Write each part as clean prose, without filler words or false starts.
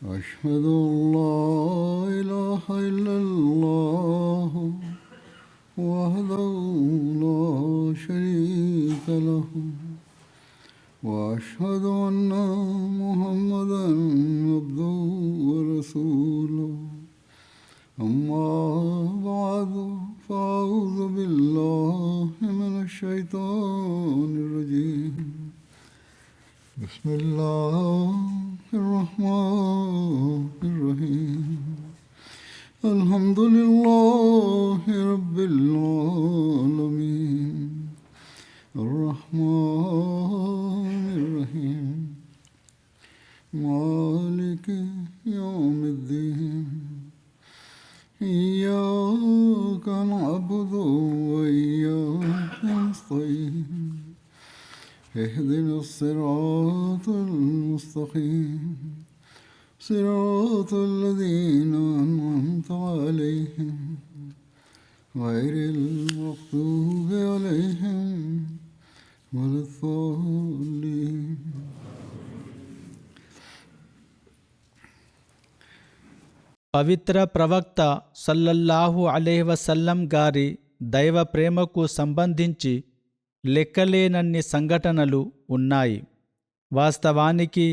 أشهد أن لا إله إلا الله وحده لا شريك له وأشهد أن محمدا عبده ورسوله أما بعد فأعوذ بالله من الشيطان الرجيم بسم الله الرحمن الرحيم الحمد لله رب العالمين الرحمن الرحيم مالك يوم الدين إياك نعبد وإياك نستعين اهدنا الصراط المستقيم صراط الذين أنعمت عليهم غير المغضوب عليهم ولا الضالين. పవిత్ర ప్రవక్త సల్లల్లాహు అలైహి వసల్లం గారి దైవ ప్రేమకు సంబంధించి లెక్కలేనన్ని సంఘటనలు ఉన్నాయి. వాస్తవానికి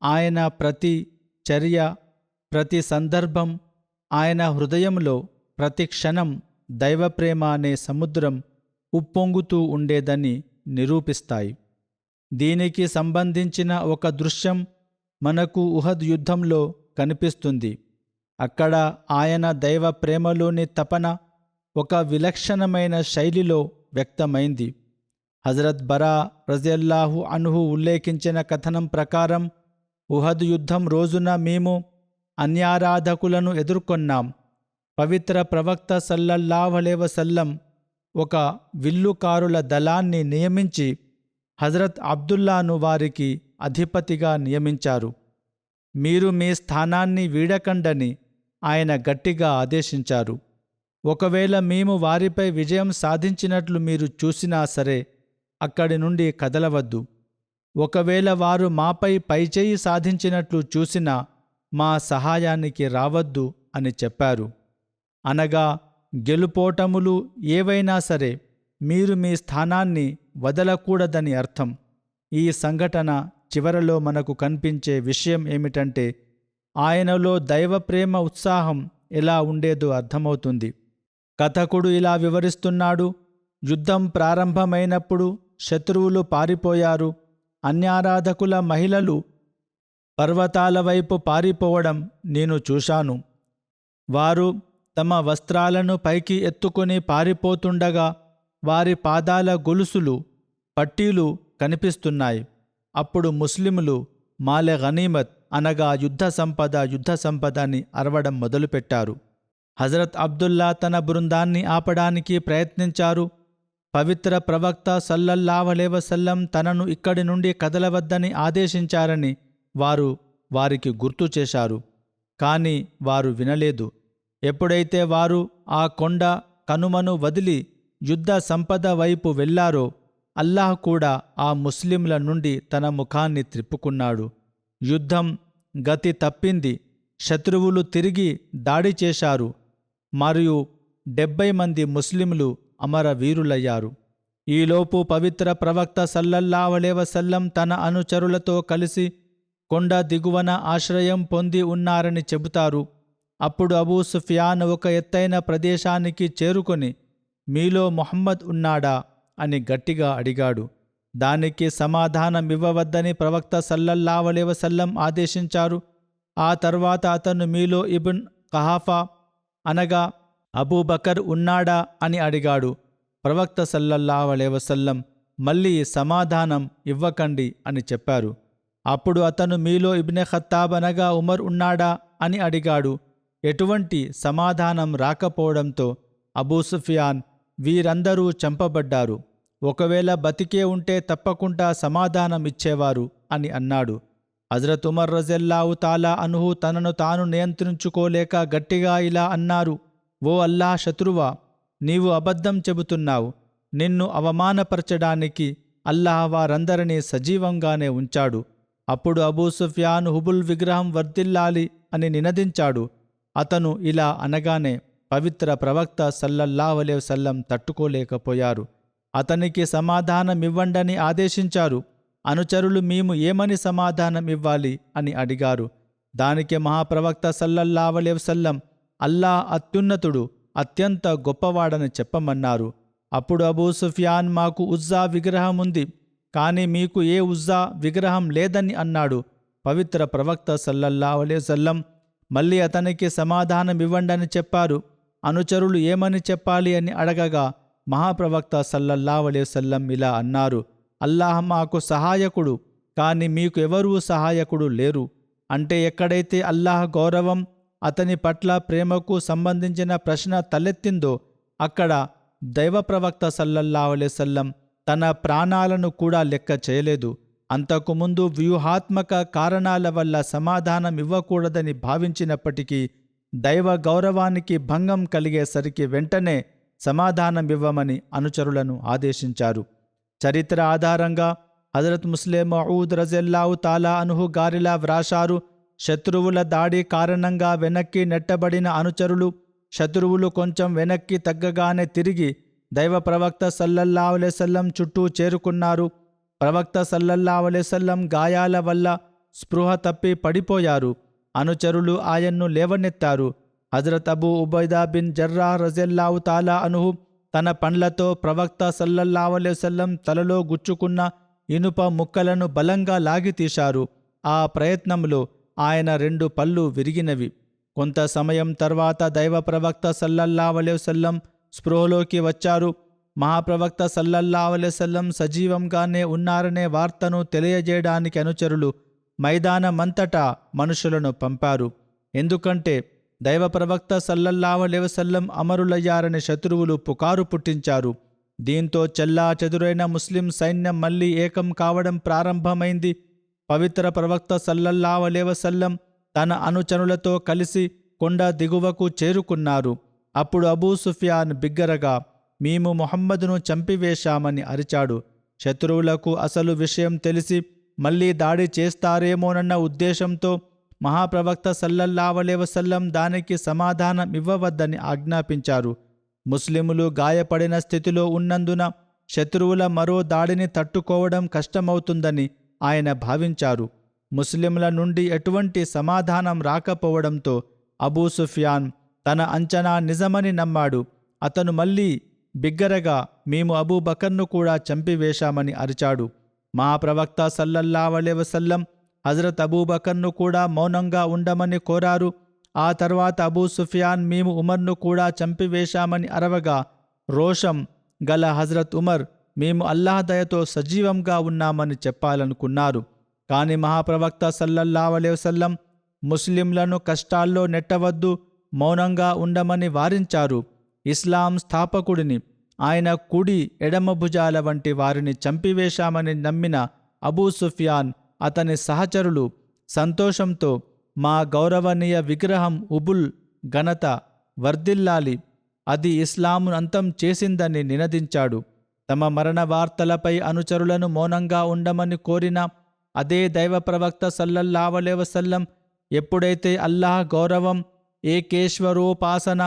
ఆయన ప్రతి చర్య, ప్రతి సందర్భం, ఆయన హృదయంలో ప్రతి క్షణం దైవప్రేమ అనే సముద్రం ఉప్పొంగుతూ ఉండేదని నిరూపిస్తాయి. దీనికి సంబంధించిన ఒక దృశ్యం మనకు ఉహద్ యుద్ధంలో కనిపిస్తుంది. అక్కడ ఆయన దైవ ప్రేమలోని తపన ఒక విలక్షణమైన శైలిలో వ్యక్తమైంది. హజరత్ బరా రజియల్లాహు అన్హు ఉల్లేఖించిన కథనం ప్రకారం ఉహద్ యుద్ధం రోజున మేము అన్యారాధకులను ఎదుర్కొన్నాం. పవిత్ర ప్రవక్త సల్లల్లాహు అలైహి వసల్లం ఒక విల్లుకారుల దళాన్ని నియమించి హజరత్ అబ్దుల్లాను వారికి అధిపతిగా నియమించారు. మీరు మీ స్థానాన్ని వీడకండని ఆయన గట్టిగా ఆదేశించారు. ఒకవేళ మేము వారిపై విజయం సాధించినట్లు మీరు చూసినా సరే అక్కడి నుండి కదలవద్దు. ఒకవేళ వారు మాపై పైచేయి సాధించినట్లు చూసినా మా సహాయానికి రావద్దు అని చెప్పారు. అనగా గెలుపోటములు ఏవైనా సరే మీరు మీ స్థానాన్ని వదలకూడదని అర్థం. ఈ సంఘటన చివరలో మనకు కనిపించే విషయం ఏమిటంటే ఆయనలో దైవప్రేమ ఉత్సాహం ఎలా ఉండేదో అర్థమవుతుంది. కథకుడు ఇలా వివరిస్తున్నాడు: యుద్ధం ప్రారంభమైనప్పుడు శత్రువులు పారిపోయారు. అన్యారాధకుల మహిళలు పర్వతాల వైపు పారిపోవడం నేను చూశాను. వారు తమ వస్త్రాలను పైకి ఎత్తుకొని పారిపోతుండగా వారి పాదాల గొలుసులు, పట్టీలు కనిపిస్తున్నాయి. అప్పుడు ముస్లిములు మాలె గనీమత్ అనగా యుద్ధ సంపద అని అరవడం మొదలుపెట్టారు. హజరత్ అబ్దుల్లా తన బృందాన్ని ఆపడానికి ప్రయత్నించారు. పవిత్ర ప్రవక్త సల్లల్లాహు అలైహి వసల్లం తనను ఇక్కడి నుండి కదలవద్దని ఆదేశించారని వారికి గుర్తు చేశారు. కాని వారు వినలేదు. ఎప్పుడైతే వారు ఆ కొండ కనుమను వదిలి యుద్ధ సంపద వైపు వెళ్లారో అల్లాహ్ కూడా ఆ ముస్లింల నుండి తన ముఖాన్ని త్రిప్పుకున్నాడు. యుద్ధం గతి తప్పింది. శత్రువులు తిరిగి దాడి చేశారు మరియు 70 మంది ముస్లింలు అమరవీరులయ్యారు. ఈలోపు పవిత్ర ప్రవక్త సల్లల్లాహు అలైహి వసల్లం తన అనుచరులతో కలిసి కొండ దిగువన ఆశ్రయం పొంది ఉన్నారని చెబుతారు. అప్పుడు అబూ సుఫియాన్ ఒక ఎత్తైన ప్రదేశానికి చేరుకొని మీలో ముహమ్మద్ ఉన్నాడా అని గట్టిగా అడిగాడు. దానికి సమాధానమివ్వవద్దని ప్రవక్త సల్లల్లాహు అలైహి వసల్లం ఆదేశించారు. ఆ తర్వాత అతను మీలో ఇబ్న్ కహాఫా అనగా అబూబకర్ ఉన్నాడా అని అడిగాడు. ప్రవక్త సల్లల్లాహు అలైహి వసల్లం మళ్ళీ సమాధానం ఇవ్వకండి అని చెప్పారు. అప్పుడు అతను మీలో ఇబ్నె ఖత్తాబ్ అనగా ఉమర్ ఉన్నాడా అని అడిగాడు. ఎటువంటి సమాధానం రాకపోవడంతో అబూ సుఫియాన్ వీరందరూ చంపబడ్డారు. ఒకవేళ బతికే ఉంటే తప్పకుండా సమాధానం ఇచ్చేవారు అని అన్నాడు. హజరత్ ఉమర్ రజల్లాహు తాలా అన్హు తనను తాను నియంత్రించుకోలేక గట్టిగా ఇలా అన్నారు: ఓ అల్లాహ్ శత్రువా, నీవు అబద్ధం చెబుతున్నావు. నిన్ను అవమానపరచడానికి అల్లాహ్ వారందరినీ సజీవంగానే ఉంచాడు. అప్పుడు అబూ సుఫియాన్ హుబుల్ విగ్రహం వర్ధిల్లాలి అని నినదించాడు. అతను ఇలా అనగానే పవిత్ర ప్రవక్త సల్లల్లాహు అలైహి వసల్లం తట్టుకోలేకపోయారు. అతనికి సమాధానమివ్వండని ఆదేశించారు. అనుచరులు మేము ఏమని సమాధానం ఇవ్వాలి అని అడిగారు. దానికి మహాప్రవక్త సల్లల్లాహు అలైహి వసల్లం అల్లాహ్ అత్యున్నతుడు, అత్యంత గొప్పవాడని చెప్పమన్నారు. అప్పుడు అబూ సుఫియాన్ మాకు ఉజ్జా విగ్రహం ఉంది, కానీ మీకు ఏ ఉజ్జా విగ్రహం లేదని అన్నాడు. పవిత్ర ప్రవక్త సల్లల్లాహు అలైహి వసల్లం మళ్ళీ అతనికి సమాధానమివ్వండని చెప్పారు. అనుచరులు ఏమని చెప్పాలి అని అడగగా మహాప్రవక్త సల్లల్లాహు అలైహి వసల్లం ఇలా అన్నారు: అల్లాహ్ మాకు సహాయకుడు, కానీ మీకు ఎవరూ సహాయకుడు లేరు. అంటే ఎక్కడైతే అల్లాహ్ గౌరవం, అతని పట్ల ప్రేమకు సంబంధించిన ప్రశ్న తలెత్తిందో అక్కడ దైవ ప్రవక్త సల్లల్లాహు అలైహి వసల్లం తన ప్రాణాలను కూడా లెక్క చేయలేదు. అంతకుముందు వ్యూహాత్మక కారణాల వల్ల సమాధానం ఇవ్వకూడదని భావించినప్పటికీ దైవ గౌరవానికి భంగం కలిగేసరికి వెంటనే సమాధానమివ్వమని అనుచరులను ఆదేశించారు. చరిత్ర ఆధారంగా హజరత్ ముస్లిం మౌద్ రజల్లాహు తాలా అన్హు గారిలా వ్రాశారు: శత్రువుల దాడి కారణంగా వెనక్కి నెట్టబడిన అనుచరులు శత్రువులు కొంచెం వెనక్కి తగ్గగానే తిరిగి దైవ ప్రవక్త సల్లల్లాహు అలైహి వసల్లం చుట్టూ చేరుకున్నారు. ప్రవక్త సల్లల్లాహు అలైహి వసల్లం గాయాల వల్ల స్పృహ తప్పి పడిపోయారు. అనుచరులు ఆయన్ను లేవనెత్తారు. హజరత్ అబూ ఉబైదా బిన్ జర్రాహ్ రజల్లాహు తాలా అన్హు తన పండ్లతో ప్రవక్త సల్లల్లాహు అలైహి వసల్లం తలలో గుచ్చుకున్న ఇనుప ముక్కలను బలంగా లాగి తీశారు. ఆ ప్రయత్నంలో ఆయన 2 పళ్ళు విరిగినవి. కొంత సమయం తర్వాత దైవ ప్రవక్త సల్లల్లాహు అలైహి వసల్లం స్పృహలోకి వచ్చారు. మహాప్రవక్త సల్లల్లాహు అలైహి వసల్లం సజీవంగానే ఉన్నారనే వార్తను తెలియజేయడానికి అనుచరులు మైదానమంతటా మనుషులను పంపారు. ఎందుకంటే దైవ ప్రవక్త సల్లల్లాహు అలైహి వసల్లం అమరులయ్యారని శత్రువులు పుకారు పుట్టించారు. దీంతో చెల్లా చెదురైన ముస్లిం సైన్యం మళ్లీ ఏకం కావడం ప్రారంభమైంది. పవిత్ర ప్రవక్త సల్లల్లాహు అలైహి వసల్లం తన అనుచరులతో కలిసి కొండ దిగువకు చేరుకున్నారు. అప్పుడు అబూ సుఫియాన్ బిగ్గరగా మేము ముహమ్మదును చంపివేశామని అరిచాడు. శత్రువులకు అసలు విషయం తెలిసి మళ్లీ దాడి చేస్తారేమోనన్న ఉద్దేశంతో మహాప్రవక్త సల్లల్లాహు అలైహి వసల్లం దానికి సమాధానం ఇవ్వవద్దని ఆజ్ఞాపించారు. ముస్లిములు గాయపడిన స్థితిలో ఉన్నందున శత్రువుల మరో దాడిని తట్టుకోవడం కష్టమవుతుందని ఆయన భావించారు. ముస్లింల నుండి ఎటువంటి సమాధానం రాకపోవడంతో అబూ సుఫియాన్ తన అంచనా నిజమని నమ్మాడు. అతను మళ్ళీ బిగ్గరగా మేము అబూబకర్ను కూడా చంపివేశామని అరిచాడు. మహాప్రవక్త సల్లల్లాహు అలైహి వసల్లం హజరత్ అబూబకర్ను కూడా మౌనంగా ఉండమని కోరారు. ఆ తర్వాత అబూ సుఫియాన్ మేము ఉమర్ను కూడా చంపివేశామని అరవగా రోషం గల హజరత్ ఉమర్ మేము అల్లాహ్ దయతో సజీవంగా ఉన్నామని చెప్పాలనుకున్నారు. కాని మహాప్రవక్త సల్లల్లాహు అలైహి వసల్లం ముస్లింలను కష్టాల్లో నెట్టవద్దు, మౌనంగా ఉండమని వారించారు. ఇస్లాం స్థాపకుడిని, ఆయన కుడి ఎడమ భుజాల వంటి వారిని చంపివేశామని నమ్మిన అబూ సుఫియాన్ అతని సహచరులు సంతోషంతో మా గౌరవనీయ విగ్రహం ఉబుల్ ఘనత వర్ధిల్లాలి, అది ఇస్లామును అంతం చేసిందని నినదించాడు. తమ మరణ వార్తలపై అనుచరులను మౌనంగా ఉండమని కోరిన అదే దైవ ప్రవక్త సల్లల్లాహు అలైహి వసల్లం ఎప్పుడైతే అల్లాహ్ గౌరవం, ఏకేశ్వరోపాసన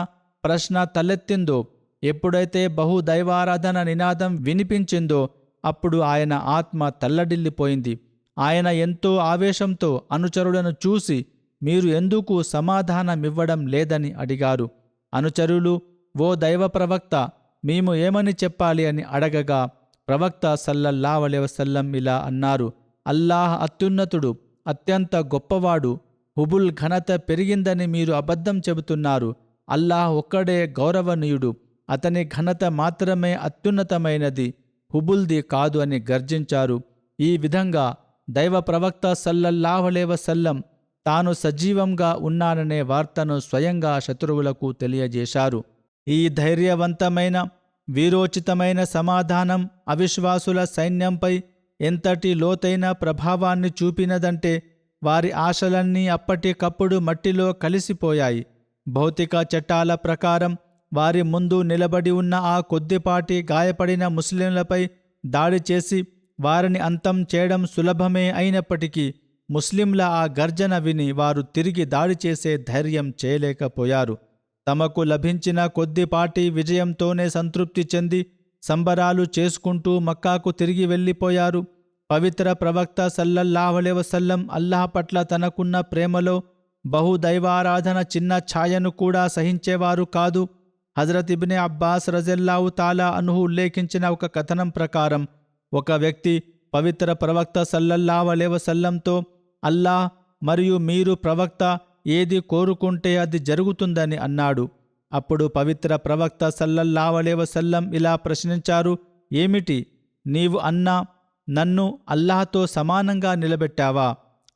ప్రశ్న తలెత్తిందో, ఎప్పుడైతే బహుదైవారాధన నినాదం వినిపించిందో అప్పుడు ఆయన ఆత్మ తల్లడిల్లిపోయింది. ఆయన ఎంతో ఆవేశంతో అనుచరులను చూసి మీరు ఎందుకు సమాధానమివ్వడం లేదని అడిగారు. అనుచరులు ఓ దైవ ప్రవక్త మేము ఏమని చెప్పాలి అని అడగగా ప్రవక్త సల్లల్లాహు అలైహి వసల్లం ఇలా అన్నారు: అల్లాహ్ అత్యున్నతుడు, అత్యంత గొప్పవాడు, హుబుల్ ఘనత పెరిగిందని మీరు అబద్ధం చెబుతున్నారు. అల్లాహ్ ఒక్కడే గౌరవనీయుడు, అతని ఘనత మాత్రమే అత్యున్నతమైనది, హుబుల్ది కాదు అని గర్జించారు. ఈ విధంగా దైవ ప్రవక్త సల్లల్లాహు అలైహి వసల్లం తాను సజీవంగా ఉన్నాననే వార్తను స్వయంగా శత్రువులకు తెలియజేశారు. ఈ ధైర్యవంతమైన వీరోచితమైన సమాధానం అవిశ్వాసుల సైన్యంపై ఎంతటి లోతైన ప్రభావాన్ని చూపినదంటే వారి ఆశలన్నీ అప్పటికప్పుడు మట్టిలో కలిసిపోయాయి. భౌతిక చట్టాల ప్రకారం వారి ముందు నిలబడి ఉన్న ఆ కొద్దిపాటి గాయపడిన ముస్లింలపై దాడి చేసి వారిని అంతం చేయడం సులభమే అయినప్పటికీ ముస్లింల ఆ గర్జన విని వారు తిరిగి దాడి చేసే ధైర్యం చేయలేకపోయారు. తమకు లభించిన కొద్దిపాటి విజయంతోనే సంతృప్తి చెంది సంబరాలు చేసుకుంటూ మక్కాకు తిరిగి వెళ్ళిపోయారు. పవిత్ర ప్రవక్త సల్లల్లాహు అలైహి వసల్లం అల్లాహ్ పట్ల తనకున్న ప్రేమలో బహుదైవారాధన చిన్న ఛాయను కూడా సహించేవారు కాదు. హజరత్ ఇబ్నే అబ్బాస్ రజల్లాహు తాలా అన్హు ఉల్లేఖించిన ఒక కథనం ప్రకారం ఒక వ్యక్తి పవిత్ర ప్రవక్త సల్లల్లాహు అలైహి వసల్లంతో, అల్లాహ్ మరియు మీరు ప్రవక్త ఏది కోరుకుంటే అది జరుగుతుందని అన్నాడు. అప్పుడు పవిత్ర ప్రవక్త సల్లల్లాహు అలైహి వసల్లం ఇలా ప్రశ్నించారు, ఏమిటి? నీవు నన్ను అల్లాహ్తో సమానంగా నిలబెట్టావా?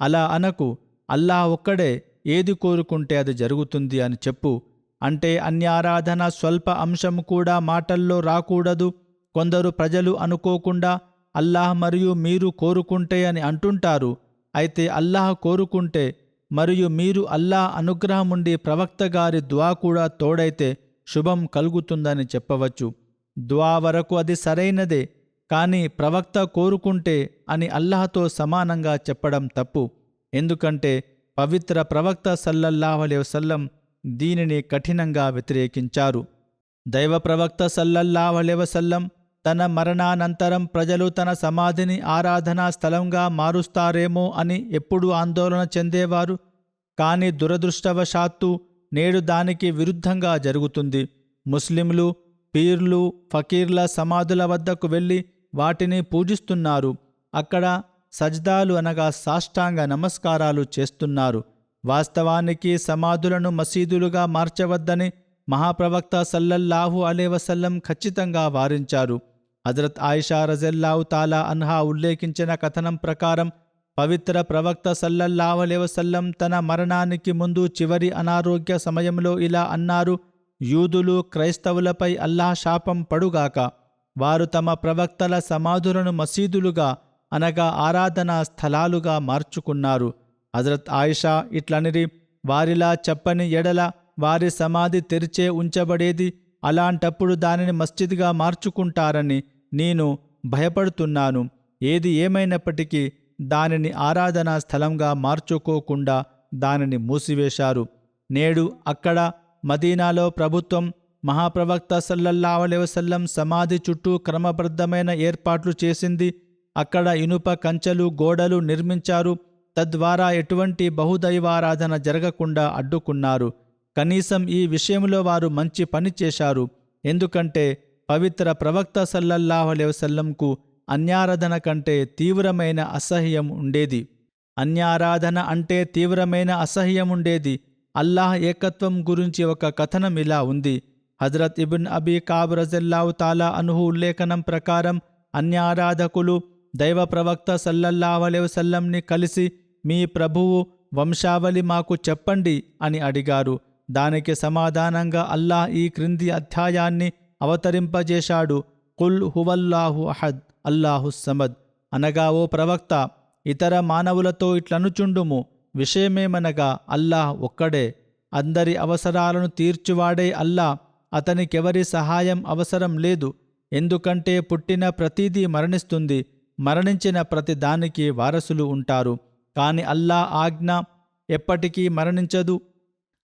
అలా అనకు. అల్లాహ్ ఒక్కడే ఏది కోరుకుంటే అది జరుగుతుంది అని చెప్పు. అంటే అన్యారాధన స్వల్ప అంశం కూడా మాటల్లో రాకూడదు. కొందరు ప్రజలు అనుకోకుండా అల్లాహ్ మరియు మీరు కోరుకుంటే అని అంటుంటారు. అయితే అల్లాహ్ కోరుకుంటే మరియు మీరు అల్లాహ్ అనుగ్రహముండి ప్రవక్త గారి దుఆ కూడా తోడైతే శుభం కలుగుతుందని చెప్పవచ్చు. దుఆ వరకు అది సరైనదే, కానీ ప్రవక్త కోరుకుంటే అని అల్లాహ్తో సమానంగా చెప్పడం తప్పు. ఎందుకంటే పవిత్ర ప్రవక్త సల్లల్లాహు అలైహి వసల్లం దీనిని కఠినంగా వ్యతిరేకించారు. దైవ ప్రవక్త సల్లల్లాహు అలైహి వసల్లం తన మరణానంతరం ప్రజలు తన సమాధిని ఆరాధనా స్థలంగా మారుస్తారేమో అని ఎప్పుడూ ఆందోళన చెందేవారు. కానీ దురదృష్టవశాత్తు నేడు దానికి విరుద్ధంగా జరుగుతుంది. ముస్లింలు పీర్లు ఫకీర్ల సమాధుల వద్దకు వెళ్ళి వాటిని పూజిస్తున్నారు. అక్కడ సజ్దాలు అనగా సాష్టాంగ నమస్కారాలు చేస్తున్నారు. వాస్తవానికి సమాధులను మసీదులుగా మార్చవద్దని మహాప్రవక్త సల్లల్లాహు అలైహి వసల్లం ఖచ్చితంగా వారించారు. హజరత్ ఆయిషా రజల్లాహు తాలా అన్హా ఉల్లేఖించిన కథనం ప్రకారం పవిత్ర ప్రవక్త సల్లల్లాహు అలైహి వసల్లం తన మరణానికి ముందు చివరి అనారోగ్య సమయంలో ఇలా అన్నారు, యూదులు క్రైస్తవులపై అల్లాహ్ శాపం పడుగాక. వారు తమ ప్రవక్తల సమాధులను మసీదులుగా అనగా ఆరాధనా స్థలాలుగా మార్చుకున్నారు. హజరత్ ఆయిషా ఇట్లనిరి, వారిలా చెప్పని ఎడల వారి సమాధి తెరిచే ఉంచబడేది. అలాంటప్పుడు దానిని మస్జిద్గా మార్చుకుంటారని నేను భయపడుతున్నాను. ఏది ఏమైనప్పటికీ దానిని ఆరాధనా స్థలంగా మార్చుకోకుండా దానిని మూసివేశారు. నేడు అక్కడ మదీనాలో ప్రభుత్వం మహాప్రవక్త సల్లల్లాహు అలైహి వసల్లం సమాధి చుట్టూ క్రమబద్ధమైన ఏర్పాట్లు చేసింది. అక్కడ ఇనుప కంచెలు గోడలు నిర్మించారు. తద్వారా ఎటువంటి బహుదైవారాధన జరగకుండా అడ్డుకున్నారు. కనీసం ఈ విషయంలో వారు మంచి పని చేశారు. ఎందుకంటే పవిత్ర ప్రవక్త సల్లల్లాహు అలైహి వసల్లంకు అన్యారాధన కంటే తీవ్రమైన అసహ్యం ఉండేది. అన్యారాధన అంటే తీవ్రమైన అసహ్యం ఉండేది. అల్లాహ్ ఏకత్వం గురించి ఒక కథనం ఇలా ఉంది. హజరత్ ఇబ్న్ అబీ కాబ్ రజల్లాహు తాలా అన్హు ఉల్లేఖనం ప్రకారం అన్యారాధకులు దైవ ప్రవక్త సల్లల్లాహు అలైహి వసల్లంని కలిసి, మీ ప్రభువు వంశావళి మాకు చెప్పండి అని అడిగారు. దానికి సమాధానంగా అల్లాహ్ ఈ క్రింది అధ్యాయాన్ని అవతరింపజేశాడు. కుల్ హువల్లాహు అహద్ అల్లాహు సమద్. అనగా, ఓ ప్రవక్త, ఇతర మానవులతో ఇట్లనుచుండుము, విషయమేమనగా అల్లాహ్ ఒక్కడే, అందరి అవసరాలను తీర్చువాడే అల్లాహ్, అతనికెవరి సహాయం అవసరం లేదు. ఎందుకంటే పుట్టిన ప్రతిదీ మరణిస్తుంది, మరణించిన ప్రతి దానికి వారసులు ఉంటారు. కాని అల్లాహ్ ఆజ్ఞ ఎప్పటికీ మరణించదు.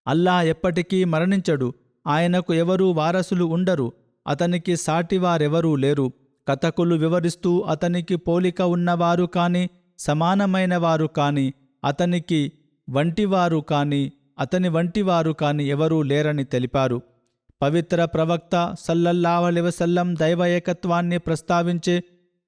అల్లాహ్ ఎప్పటికీ మరణించడు. ఆయనకు ఎవరూ వారసులు ఉండరు. అతనికి సాటివారెవరూ లేరు. కథకులు వివరిస్తూ అతనికి పోలిక ఉన్నవారు కాని సమానమైన వారు కాని అతనికి వంటివారు కాని అతని వంటివారు కాని ఎవరూ లేరని తెలిపారు. పవిత్ర ప్రవక్త సల్లల్లాహు అలైహి వసల్లం దైవ ఏకత్వాన్ని ప్రస్తావించే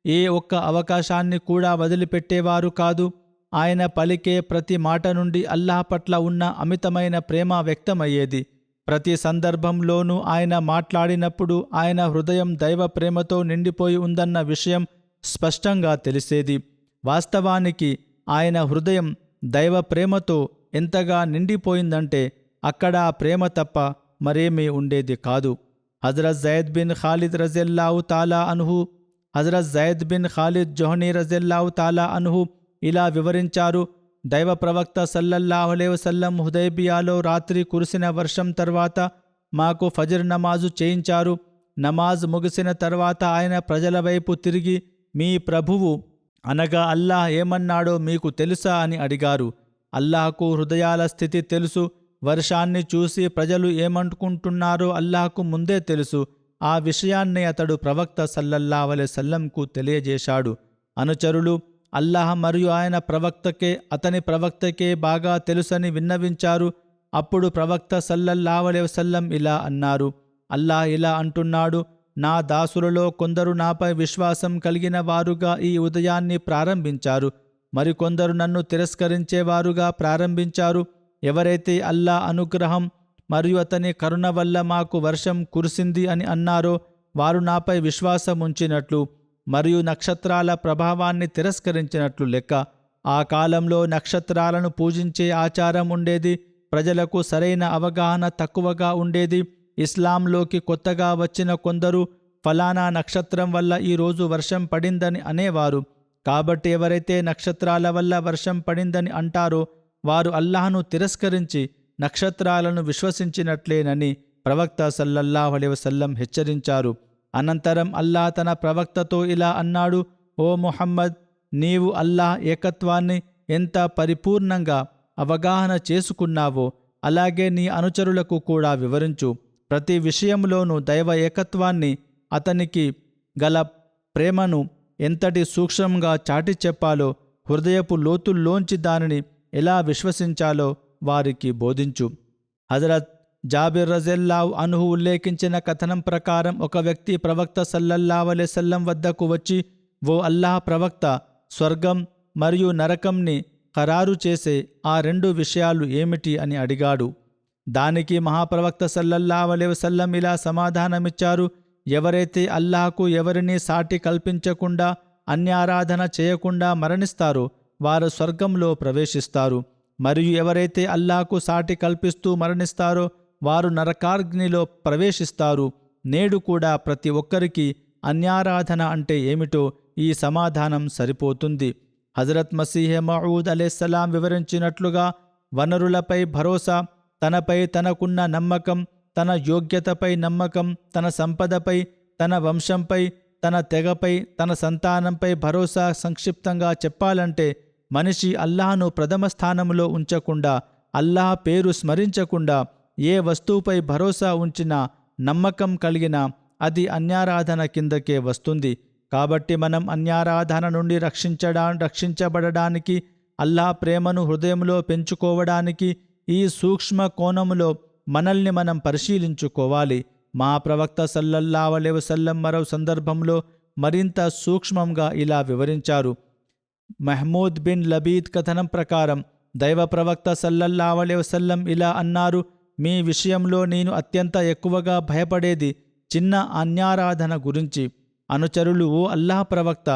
ఏ ఒక్క అవకాశాన్ని కూడా వదిలిపెట్టేవారు కాదు. ఆయన పలికే ప్రతి మాట నుండి అల్లాహ్ పట్ల ఉన్న అమితమైన ప్రేమ వ్యక్తమయ్యేది. ప్రతి సందర్భంలోనూ ఆయన మాట్లాడినప్పుడు ఆయన హృదయం దైవ ప్రేమతో నిండిపోయి ఉందన్న విషయం స్పష్టంగా తెలిసేది. వాస్తవానికి ఆయన హృదయం దైవ ప్రేమతో ఎంతగా నిండిపోయిందంటే అక్కడ ఆ ప్రేమ తప్ప మరేమీ ఉండేది కాదు. హజరత్ జైద్ బిన్ ఖాలిద్ రజల్లాహు తాలా అన్హు, హజరత్ జైద్ బిన్ ఖాలిద్ జొహనీ రజల్లాహు తాలా అన్హు ఇలా వివరించారు. దైవ ప్రవక్త సల్లల్లాహు అలైహి వసల్లం హుదైబియాలో రాత్రి కురిసిన వర్షం తర్వాత మాకు ఫజర్ నమాజు చేయించారు. నమాజ్ ముగిసిన తర్వాత ఆయన ప్రజల వైపు తిరిగి, మీ ప్రభువు అనగా అల్లాహ్ ఏమన్నాడో మీకు తెలుసా అని అడిగారు. అల్లాహ్కు హృదయాల స్థితి తెలుసు. వర్షాన్ని చూసి ప్రజలు ఏమనుకుంటున్నారో అల్లాహ్కు ముందే తెలుసు. ఆ విషయాన్ని అతడు ప్రవక్త సల్లల్లాహు అలైహి వసల్లంకు తెలియజేశాడు. అనుచరులు అల్లాహ్ మరియు ఆయన ప్రవక్తకే, అతని ప్రవక్తకే బాగా తెలుసని విన్నవించారు. అప్పుడు ప్రవక్త సల్లల్లాహు అలైహి వసల్లం ఇలా అన్నారు: అల్లాహ్ ఇలా అంటున్నాడు, నా దాసులలో కొందరు నాపై విశ్వాసం కలిగిన వారుగా ఈ ఉదయాన్ని ప్రారంభించారు, మరికొందరు నన్ను తిరస్కరించేవారుగా ప్రారంభించారు. ఎవరైతే అల్లాహ్ అనుగ్రహం మరియు అతని కరుణ వల్ల మాకు వర్షం కురిసింది అని అన్నారో వారు నాపై విశ్వాసం ఉంచినట్లు మరియు నక్షత్రాల ప్రభావాన్ని తిరస్కరించినట్లు లెక్క. ఆ కాలంలో నక్షత్రాలను పూజించే ఆచారం ఉండేది. ప్రజలకు సరైన అవగాహన తక్కువగా ఉండేది. ఇస్లాంలోకి కొత్తగా వచ్చిన కొందరు ఫలానా నక్షత్రం వల్ల ఈరోజు వర్షం పడిందని అనేవారు. కాబట్టి ఎవరైతే నక్షత్రాల వల్ల వర్షం పడిందని అంటారో వారు అల్లాహ్ను తిరస్కరించి నక్షత్రాలను విశ్వసించినట్లేనని ప్రవక్త సల్లల్లాహు అలైహి వసల్లం హెచ్చరించారు. అనంతరం అల్లాహ్ తన ప్రవక్తతో ఇలా అన్నాడు: ఓ ముహమ్మద్, నీవు అల్లాహ్ ఏకత్వాన్ని ఎంత పరిపూర్ణంగా అవగాహన చేసుకున్నావో అలాగే నీ అనుచరులకు కూడా వివరించు. ప్రతి విషయంలోనూ దైవ ఏకత్వాన్ని, అతనికి గల ప్రేమను ఎంతటి సూక్ష్మంగా చాటి చెప్పాలో, హృదయపు లోతుల్లోంచి దానిని ఎలా విశ్వసించాలో వారికి బోధించు. హజరత్ జాబిర్ రజల్లాహు అన్హు ఉల్లేఖించిన కథనం ప్రకారం ఒక వ్యక్తి ప్రవక్త సల్లల్లాహు అలైహి వసల్లం వద్దకు వచ్చి, ఓ అల్లాహ్ ప్రవక్త, స్వర్గం మరియు నరకంని ఖరారు చేసే ఆ రెండు విషయాలు ఏమిటి అని అడిగాడు. దానికి మహాప్రవక్త సల్లల్లాహు అలైహి వసల్లం ఇలా సమాధానమిచ్చారు: ఎవరైతే అల్లాహ్కు ఎవరినీ సాటి కల్పించకుండా అన్యారాధన చేయకుండా మరణిస్తారో వారు స్వర్గంలో ప్రవేశిస్తారు. మరియు ఎవరైతే అల్లాహ్కు సాటి కల్పిస్తూ మరణిస్తారో వారు నరకాగ్నిలో ప్రవేశిస్తారు. నేడు కూడా ప్రతి ఒక్కరికి అన్యారాధన అంటే ఏమిటో ఈ సమాధానం సరిపోతుంది. హజరత్ మసీహ్ మౌఊద్ అలైహిస్సలాం వివరించినట్లుగా వనరులపై భరోసా, తనపై తనకున్న నమ్మకం, తన యోగ్యతపై నమ్మకం, తన సంపదపై, తన వంశంపై, తన తెగపై, తన సంతానంపై భరోసా. సంక్షిప్తంగా చెప్పాలంటే మనిషి అల్లాహ్ను ప్రథమ స్థానంలో ఉంచకుండా, అల్లాహ్ పేరు స్మరించకుండా ఏ వస్తువుపై భరోసా ఉంచినా, నమ్మకం కలిగినా అది అన్యారాధన కిందకే వస్తుంది. కాబట్టి మనం అన్యారాధన నుండి రక్షించబడడానికి, అల్లాహ్ ప్రేమను హృదయంలో పెంచుకోవడానికి ఈ సూక్ష్మ కోణములో మనల్ని మనం పరిశీలించుకోవాలి. మా ప్రవక్త సల్లల్లాహు అలైహి వసల్లం మరో సందర్భంలో మరింత సూక్ష్మంగా ఇలా వివరించారు. మహ్మూద్ బిన్ లబీద్ కథనం ప్రకారం దైవ ప్రవక్త సల్లల్లాహు అలైహి వసల్లం ఇలా అన్నారు: మీ విషయంలో నేను అత్యంత ఎక్కువగా భయపడేది చిన్న అన్యారాధన గురించి. అనుచరులు, ఓ అల్లాహ్ ప్రవక్త,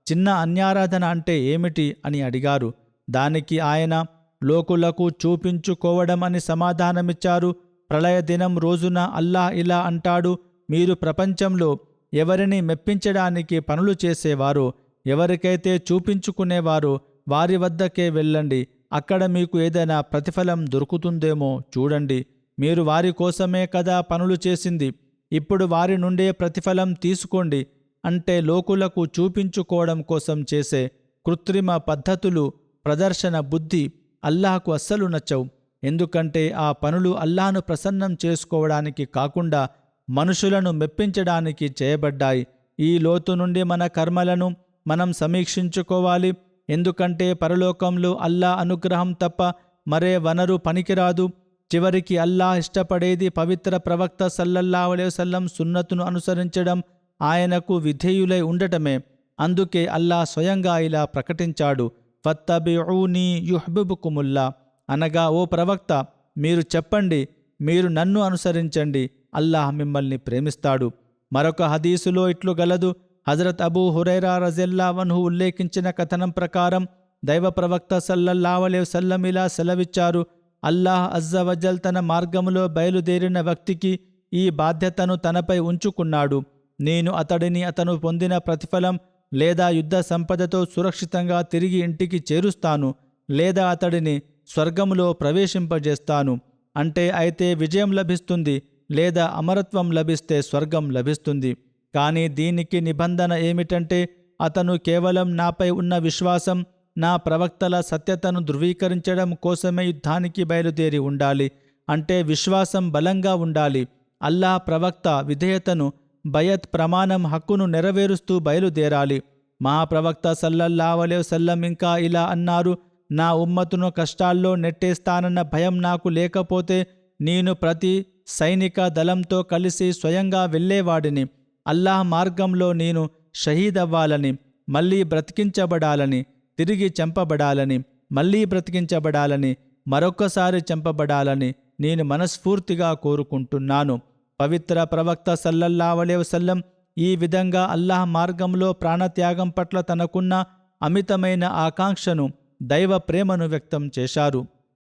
చిన్న అన్యారాధన అంటే ఏమిటి అని అడిగారు. దానికి ఆయన లోకులకు చూపించుకోవడం అని సమాధానమిచ్చారు. ప్రళయ దినం రోజున అల్లాహ్ ఇలా అంటాడు: మీరు ప్రపంచంలో ఎవరిని మెప్పించడానికి పనులు చేసేవారో, ఎవరికైతే చూపించుకునేవారో వారి వద్దకే వెళ్ళండి. అక్కడ మీకు ఏదైనా ప్రతిఫలం దొరుకుతుందేమో చూడండి. మీరు వారి కోసమే కదా పనులు చేసింది, ఇప్పుడు వారి నుండే ప్రతిఫలం తీసుకోండి. అంటే లోకులకు చూపించుకోవడం కోసం చేసే కృత్రిమ పద్ధతులు, ప్రదర్శన బుద్ధి అల్లాహ్కు అస్సలు నచ్చవు. ఎందుకంటే ఆ పనులు అల్లాహ్ను ప్రసన్నం చేసుకోవడానికి కాకుండా మనుషులను మెప్పించడానికి చేయబడ్డాయి. ఈ లోతు నుండి మన కర్మలను మనం సమీక్షించుకోవాలి. ఎందుకంటే పరలోకంలో అల్లాహ్ అనుగ్రహం తప్ప మరే వనరు పనికిరాదు. చివరికి అల్లాహ్ ఇష్టపడేది పవిత్ర ప్రవక్త సల్లల్లాహు అలైహి వసల్లం సున్నతును అనుసరించడం, ఆయనకు విధేయులై ఉండటమే. అందుకే అల్లాహ్ స్వయంగా ఇలా ప్రకటించాడు: ఫత్తబిఊనీ యుహ్బిబుకుముల్లా. అనగా, ఓ ప్రవక్త, మీరు చెప్పండి, మీరు నన్ను అనుసరించండి, అల్లాహ్ మిమ్మల్ని ప్రేమిస్తాడు. మరొక హదీసులో ఇట్లు గలదు: హజరత్ అబూ హురైరా రజియల్లాహు అన్హు ఉల్లేఖించిన కథనం ప్రకారం దైవ ప్రవక్త సల్లల్లాహు అలైహి వసల్లం ఇలా సెలవిచ్చారు: అల్లాహ్ అజ్జవజల్ తన మార్గములో బయలుదేరిన వ్యక్తికి ఈ బాధ్యతను తనపై ఉంచుకున్నాడు. నేను అతడిని అతను పొందిన ప్రతిఫలం లేదా యుద్ధ సంపదతో సురక్షితంగా తిరిగి ఇంటికి చేరుస్తాను, లేదా అతడిని స్వర్గములో ప్రవేశింపజేస్తాను. అంటే అయితే విజయం లభిస్తుంది, లేదా అమరత్వం లభిస్తే స్వర్గం లభిస్తుంది. కానీ దీనికి నిబంధన ఏమిటంటే అతను కేవలం నాపై ఉన్న విశ్వాసం, నా ప్రవక్తల సత్యతను ధృవీకరించడం కోసమే యుద్ధానికి బయలుదేరి ఉండాలి. అంటే విశ్వాసం బలంగా ఉండాలి. అల్లాహ్ ప్రవక్త విధేయతను, బయత్ ప్రమాణం హక్కును నెరవేరుస్తూ బయలుదేరాలి. మహాప్రవక్త సల్లల్లాహు అలైహి వసల్లం ఇంకా ఇలా అన్నారు, నా ఉమ్మతును కష్టాల్లో నెట్టేస్తానన్న భయం నాకు లేకపోతే నేను ప్రతి సైనిక దళంతో కలిసి స్వయంగా వెళ్ళేవాడిని. అల్లాహ్ మార్గంలో నేను షహీద్ అవ్వాలని, మళ్ళీ బ్రతికించబడాలని, తిరిగి చంపబడాలని, మళ్ళీ బ్రతికించబడాలని, మరొక్కసారి చంపబడాలని నేను మనస్ఫూర్తిగా కోరుకుంటున్నాను. పవిత్ర ప్రవక్త సల్లల్లాహు అలైహి వసల్లం ఈ విధంగా అల్లాహ్ మార్గంలో ప్రాణత్యాగం పట్ల తనకున్న అమితమైన ఆకాంక్షను, దైవ ప్రేమను వ్యక్తం చేశారు.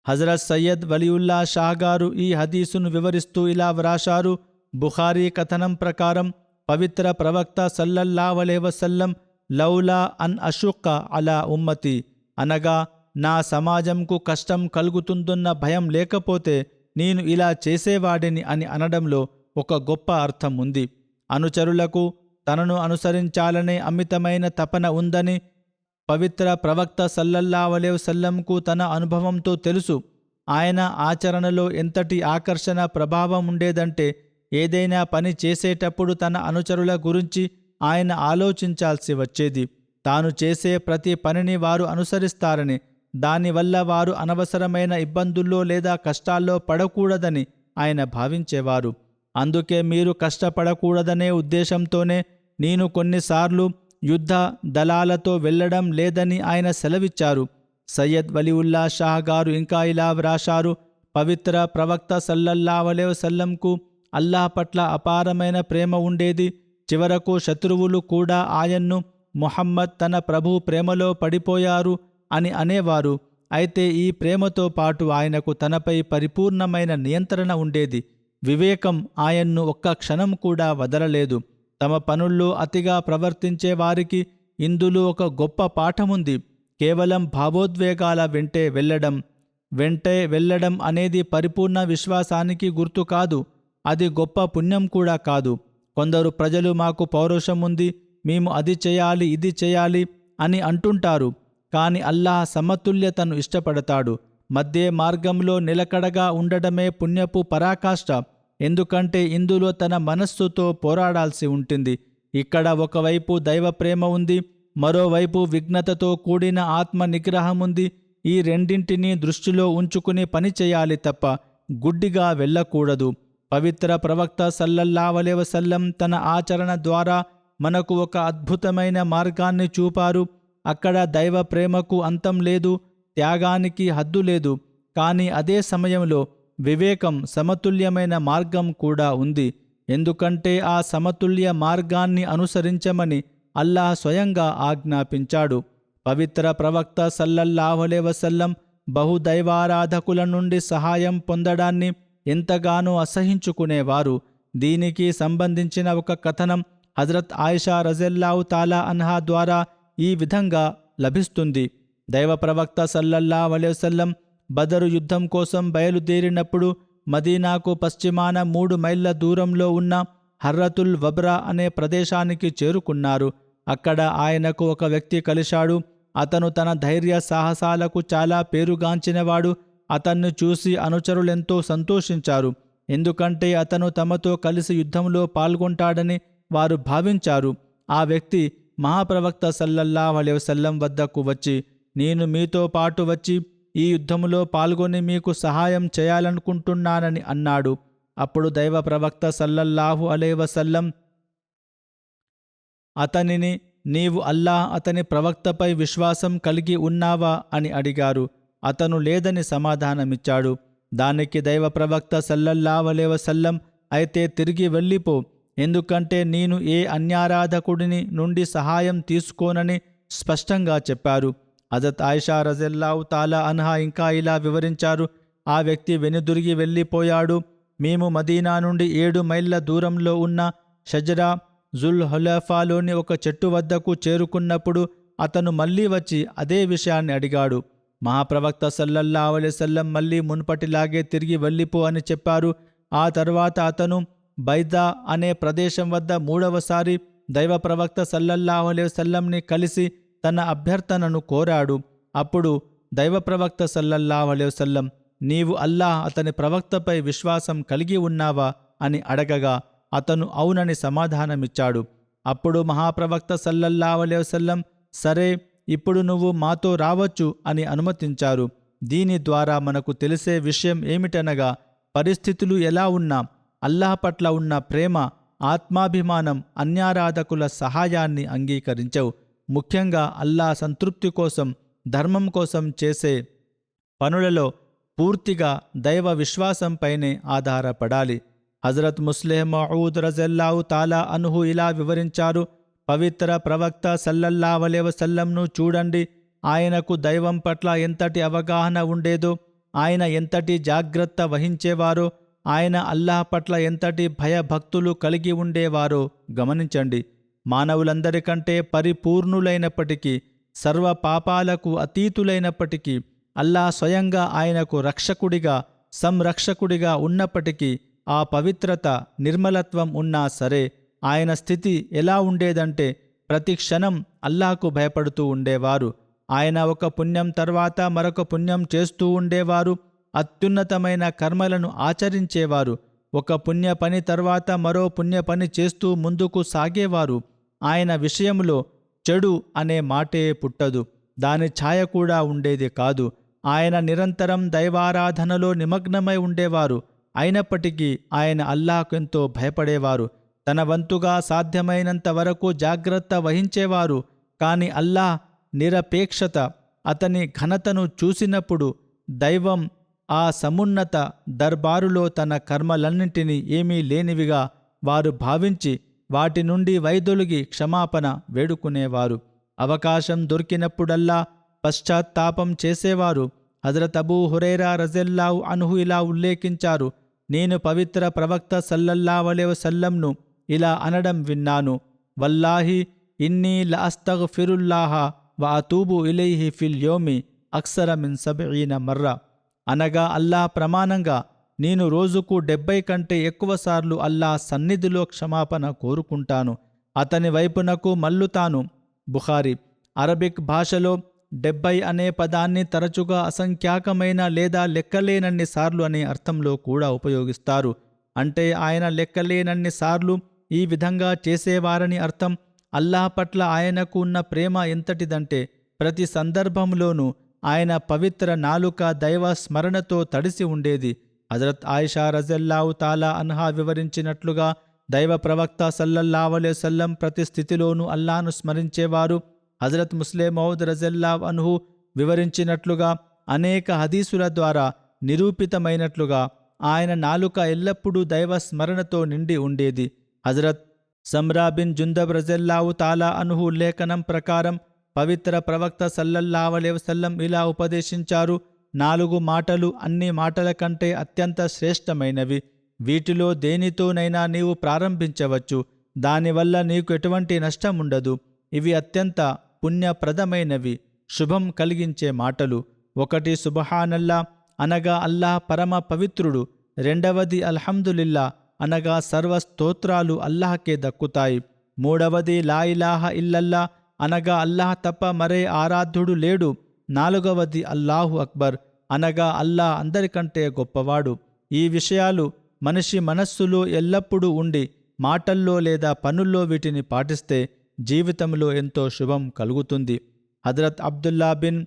హజరత్ సయ్యద్ వలీయుల్లా షాహ్ గారు ఈ హదీసును వివరిస్తూ ఇలా వ్రాశారు, బుఖారీ కథనం ప్రకారం పవిత్ర ప్రవక్త సల్లల్లాహు అలైహి వసల్లం లౌలా అన్ అషుక్క అలా ఉమ్మతి, అనగా నా సమాజంకు కష్టం కలుగుతుందన్న భయం లేకపోతే నేను ఇలా చేసేవాడిని అని అనడంలో ఒక గొప్ప అర్థం ఉంది. అనుచరులకు తనను అనుసరించాలనే అమితమైన తపన ఉందని పవిత్ర ప్రవక్త సల్లల్లాహు అలైహి వసల్లంకు తన అనుభవంతో తెలుసు. ఆయన ఆచరణలో ఎంతటి ఆకర్షణ ప్రభావం ఉండేదంటే ఏదైనా పని చేసేటప్పుడు తన అనుచరుల గురించి ఆయన ఆలోచించాల్సి వచ్చేది. తాను చేసే ప్రతి పనిని వారు అనుసరిస్తారని, దానివల్ల వారు అనవసరమైన ఇబ్బందుల్లో లేదా కష్టాల్లో పడకూడదని ఆయన భావించేవారు. అందుకే మీరు కష్టపడకూడదనే ఉద్దేశంతోనే నేను కొన్నిసార్లు యుద్ధ దళాలతో వెళ్లడం లేదని ఆయన సెలవిచ్చారు. సయ్యద్ వలీవుల్లా షాహ్ గారు ఇంకా ఇలా వ్రాశారు, పవిత్ర ప్రవక్త సల్లల్లాహు అలైహి వసల్లంకు అల్లాహ్ పట్ల అపారమైన ప్రేమ ఉండేది. చివరకు శత్రువులు కూడా ఆయన్ను ముహమ్మద్ తన ప్రభు ప్రేమలో పడిపోయారు అని అనేవారు. అయితే ఈ ప్రేమతో పాటు ఆయనకు తనపై పరిపూర్ణమైన నియంత్రణ ఉండేది. వివేకం ఆయన్ను ఒక్క క్షణం కూడా వదలలేదు. తమ పనుల్లో అతిగా ప్రవర్తించే వారికి ఇందులో ఒక గొప్ప పాఠముంది. కేవలం భావోద్వేగాల వెంటే వెళ్ళడం అనేది పరిపూర్ణ విశ్వాసానికి గుర్తు కాదు. అది గొప్ప పుణ్యం కూడా కాదు. కొందరు ప్రజలు మాకు పౌరుషం ఉంది, మేము అది చేయాలి, ఇది చేయాలి అని అంటుంటారు. కాని అల్లాహ్ సమతుల్యతను ఇష్టపడతాడు. మధ్య మార్గంలో నిలకడగా ఉండడమే పుణ్యపు పరాకాష్ఠ. ఎందుకంటే ఇందులో తన మనస్సుతో పోరాడాల్సి ఉంటుంది. ఇక్కడ ఒకవైపు దైవ ప్రేమ ఉంది, మరోవైపు విఘ్నతతో కూడిన ఆత్మ నిగ్రహం ఉంది. ఈ రెండింటినీ దృష్టిలో ఉంచుకుని పని చేయాలి తప్ప గుడ్డిగా వెళ్ళకూడదు. పవిత్ర ప్రవక్త సల్లల్లాహు అలైహి వసల్లం తన ఆచరణ ద్వారా మనకు ఒక అద్భుతమైన మార్గాన్ని చూపారు. అక్కడ దైవ ప్రేమకు అంతం లేదు, త్యాగానికి హద్దు లేదు. కానీ అదే సమయంలో వివేకం, సమతుల్యమైన మార్గం కూడా ఉంది. ఎందుకంటే ఆ సమతుల్య మార్గాన్ని అనుసరించమని అల్లాహ్ స్వయంగా ఆజ్ఞాపించాడు. పవిత్ర ప్రవక్త సల్లల్లాహు అలైహి వసల్లం బహుదైవారాధకుల నుండి సహాయం పొందడాన్ని ఎంతగానో అసహించుకునేవారు. దీనికి సంబంధించిన ఒక కథనం హజరత్ ఆయిషా రజల్లాహు తాలా అన్హా ద్వారా ఈ విధంగా లభిస్తుంది. దైవ ప్రవక్త సల్లల్లాహు అలైహి వసల్లం బదరు యుద్ధం కోసం బయలుదేరినప్పుడు మదీనాకు పశ్చిమాన 3 మైళ్ళ దూరంలో ఉన్న హర్రతుల్ వబ్రా అనే ప్రదేశానికి చేరుకున్నారు. అక్కడ ఆయనకు ఒక వ్యక్తి కలిశాడు. అతను తన ధైర్య సాహసాలకు చాలా పేరుగాంచినవాడు. అతన్ని చూసి అనుచరులెంతో సంతోషించారు. ఎందుకంటే అతను తమతో కలిసి యుద్ధంలో పాల్గొంటాడని వారు భావించారు. ఆ వ్యక్తి మహాప్రవక్త సల్లల్లాహు అలైహి వసల్లం వద్దకు వచ్చి, నేను మీతో పాటు వచ్చి ఈ యుద్ధంలో పాల్గొని మీకు సహాయం చేయాలనుకుంటున్నానని అన్నాడు. అప్పుడు దైవ ప్రవక్త సల్లల్లాహు అలైహి వసల్లం అతనిని, నీవు అల్లాహ్ అతని ప్రవక్తపై విశ్వాసం కలిగి ఉన్నావా అని అడిగారు. అతను లేదని సమాధానమిచ్చాడు. దానికి దైవ ప్రవక్త సల్లల్లాహు అలైహి వసల్లం, అయితే తిరిగి వెళ్ళిపో, ఎందుకంటే నేను ఏ అన్యారాధకుడిని నుండి సహాయం తీసుకోనని స్పష్టంగా చెప్పారు. హజరత్ ఆయిషా రజల్లాహు తాలా అన్హా ఇంకా ఇలా వివరించారు, ఆ వ్యక్తి వెనుదిరిగి వెళ్ళిపోయాడు. మేము మదీనా నుండి 7 మైళ్ళ దూరంలో ఉన్న షజరా జుల్ హులఫాలోని ఒక చెట్టు వద్దకు చేరుకున్నప్పుడు అతను మళ్ళీ వచ్చి అదే విషయాన్ని అడిగాడు. మహాప్రవక్త సల్లల్లాహు అలైహి వసల్లం మళ్ళీ మునుపటిలాగే తిరిగి వెళ్ళిపో అని చెప్పారు. ఆ తర్వాత అతను బైదా అనే ప్రదేశం వద్ద 3వసారి దైవ ప్రవక్త సల్లల్లాహు అలైహి వసల్లంని కలిసి తన అభ్యర్థనను కోరాడు. అప్పుడు దైవ ప్రవక్త సల్లల్లాహు అలైహి వసల్లం, నీవు అల్లాహ్ అతని ప్రవక్తపై విశ్వాసం కలిగి ఉన్నావా అని అడగగా అతను అవునని సమాధానమిచ్చాడు. అప్పుడు మహాప్రవక్త సల్లల్లాహు అలైహి వసల్లం, సరే, ఇప్పుడు నువ్వు మాతో రావచ్చు అని అనుమతించారు. దీని ద్వారా మనకు తెలిసే విషయం ఏమిటనగా, పరిస్థితులు ఎలా ఉన్నా అల్లాహ్ పట్ల ఉన్న ప్రేమ, ఆత్మాభిమానం, అన్యారాధకుల సహాయాన్ని అంగీకరించవు. ముఖ్యంగా అల్లాహ్ సంతృప్తి కోసం, ధర్మం కోసం చేసే పనులలో పూర్తిగా దైవ విశ్వాసంపైనే ఆధారపడాలి. హజరత్ ముస్లిమ్ మౌద్ రజల్లాహు తాలా అన్హు ఇలా వివరించారు, పవిత్ర ప్రవక్త సల్లల్లాహు అలైహి వసల్లంను చూడండి. ఆయనకు దైవం పట్ల ఎంతటి అవగాహన ఉండేదో, ఆయన ఎంతటి జాగ్రత్త వహించేవారో, ఆయన అల్లాహ్ పట్ల ఎంతటి భయభక్తులు కలిగి ఉండేవారో గమనించండి. మానవులందరికంటే పరిపూర్ణులైనప్పటికీ, సర్వ పాపాలకు అతీతులైనప్పటికీ, అల్లాహ్ స్వయంగా ఆయనకు రక్షకుడిగా, సంరక్షకుడిగా ఉన్నప్పటికీ, ఆ పవిత్రత, నిర్మలత్వం ఉన్నా సరే ఆయన స్థితి ఎలా ఉండేదంటే ప్రతి క్షణం అల్లాహ్కు భయపడుతూ ఉండేవారు. ఆయన ఒక పుణ్యం తర్వాత మరొక పుణ్యం చేస్తూ ఉండేవారు. అత్యున్నతమైన కర్మలను ఆచరించేవారు. ఒక పుణ్య పని తర్వాత మరో పుణ్య పని చేస్తూ ముందుకు సాగేవారు. ఆయన విషయంలో చెడు అనే మాటే పుట్టదు, దాని ఛాయ కూడా ఉండేది కాదు. ఆయన నిరంతరం దైవారాధనలో నిమగ్నమై ఉండేవారు. అయినప్పటికీ ఆయన అల్లాహ్కు ఎంతో భయపడేవారు. తన వంతుగా సాధ్యమైనంత వరకు జాగ్రత్త వహించేవారు. కాని అల్లాహ్ నిరపేక్షత, అతని ఘనతను చూసినప్పుడు దైవం ఆ సమున్నత దర్బారులో తన కర్మలన్నింటినీ ఏమీ లేనివిగా వారు భావించి వాటి నుండి వైదొలిగి క్షమాపణ వేడుకునేవారు. అవకాశం దొరికినప్పుడల్లా పశ్చాత్తాపం చేసేవారు. హజరత్ అబూ హురైరా రజల్లాహు అన్హు ఇలా ఉల్లేఖించారు, నేను పవిత్ర ప్రవక్త సల్లల్లాహు అలైహి వసల్లంను ఇలా అనడం విన్నాను, వల్లాహి ఇన్నీ లఅస్తగ్ఫిరుల్లాహ వ అతూబు ఇలైహి ఫిల్ యోమి అక్సర మిన్ 70 మర్రా. అనగా అల్లాహ్ ప్రమాణంగా నేను రోజుకు 70 కంటే ఎక్కువసార్లు అల్లాహ్ సన్నిధిలో క్షమాపణ కోరుకుంటాను, అతని వైపునకు మల్లుతాను. బుఖారీ. అరబిక్ భాషలో 70 అనే పదాన్ని తరచుగా అసంఖ్యాకమైన లేదా లెక్కలేనన్ని సార్లు అనే అర్థంలో కూడా ఉపయోగిస్తారు. అంటే ఆయన లెక్కలేనన్ని సార్లు ఈ విధంగా చేసేవారని అర్థం. అల్లాహ్ పట్ల ఆయనకు ఉన్న ప్రేమ ఎంతటిదంటే ప్రతి సందర్భంలోనూ ఆయన పవిత్ర నాలుక దైవ స్మరణతో తడిసి ఉండేది. హజరత్ ఆయిషా రజల్లాహు తాలా అన్హా వివరించినట్లుగా దైవ ప్రవక్త సల్లల్లాహు అలైహి వసల్లం ప్రతి స్థితిలోనూ అల్లాహ్ను స్మరించేవారు. హజరత్ ముస్లిమ్ మౌద్ రజల్లాహు అన్హు వివరించినట్లుగా అనేక హదీసుల ద్వారా నిరూపితమైనట్లుగా ఆయన నాలుక ఎల్లప్పుడూ దైవ స్మరణతో నిండి ఉండేది. హజరత్ సమ్రా బిన్ జుందబ్ రజల్లాహు తాలా అన్హు ఉల్లేఖనం ప్రకారం పవిత్ర ప్రవక్త సల్లల్లాహు అలైహి వసల్లం ఇలా ఉపదేశించారు, 4 మాటలు అన్ని మాటల కంటే అత్యంత శ్రేష్టమైనవి. వీటిలో దేనితోనైనా నీవు ప్రారంభించవచ్చు, దానివల్ల నీకు ఎటువంటి నష్టముండదు. ఇవి అత్యంత పుణ్యప్రదమైనవి, శుభం కలిగించే మాటలు. 1 సుబ్హానల్లా అనగా అల్లాహ్ పరమ పవిత్రుడు. 2వది అల్హమ్దులిల్లా అనగా సర్వస్తోత్రాలు అల్లాహ్కే దక్కుతాయి. 3వది లా ఇలాహా ఇల్లల్లా అనగా అల్లాహ్ తప్ప మరే ఆరాధ్యుడు లేడు. 4వది అల్లాహు అక్బర్ అనగా అల్లాహ్ అందరికంటే గొప్పవాడు. ఈ విషయాలు మనిషి మనస్సులో ఎల్లప్పుడూ ఉండి మాటల్లో లేదా పనుల్లో వీటిని పాటిస్తే జీవితంలో ఎంతో శుభం కలుగుతుంది. హజరత్ అబ్దుల్లా బిన్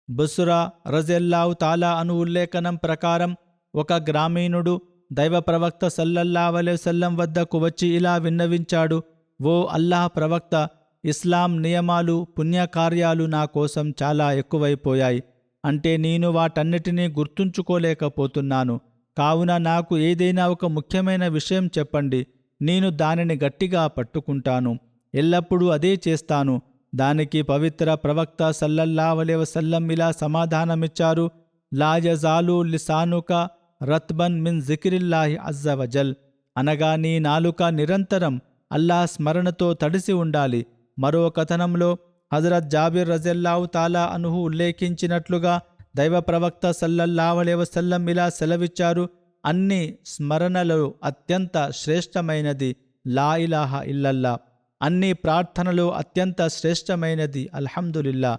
బుస్రా రజల్లాహు తాలా అను ఉల్లేఖనం ప్రకారం ఒక గ్రామీణుడు దైవ ప్రవక్త సల్లల్లాహు అలైహి వసల్లం వద్దకు వచ్చి ఇలా విన్నవించాడు, ఓ అల్లాహ్ ప్రవక్త, ఇస్లాం నియమాలు, పుణ్యకార్యాలు నా కోసం చాలా ఎక్కువైపోయాయి. అంటే నేను వాటన్నిటినీ గుర్తుంచుకోలేకపోతున్నాను. కావున నాకు ఏదైనా ఒక ముఖ్యమైన విషయం చెప్పండి, నేను దానిని గట్టిగా పట్టుకుంటాను, ఎల్లప్పుడూ అదే చేస్తాను. దానికి పవిత్ర ప్రవక్త సల్లల్లాహు అలైహి వసల్లం ఇలా సమాధానమిచ్చారు, లా యజాలు లిసానుక రత్బన్ మిన్ జిక్రిల్లాహి అజ్జ వజల్ అనగా నీ నాలుక నిరంతరం అల్లాహ్ స్మరణతో తడిసి ఉండాలి. మరో కథనంలో హజరత్ జాబిర్ రజల్లాహు తాలా అన్హు ఉల్లేఖించినట్లుగా దైవ ప్రవక్త సల్లల్లాహు అలైహి వసల్లం ఇలా సెలవిచ్చారు, అన్ని స్మరణలో అత్యంత శ్రేష్టమైనది లా ఇలాహా ఇల్లల్లా అన్ని ప్రార్థనలు అత్యంత శ్రేష్టమైనది అల్హమ్దులిల్లా.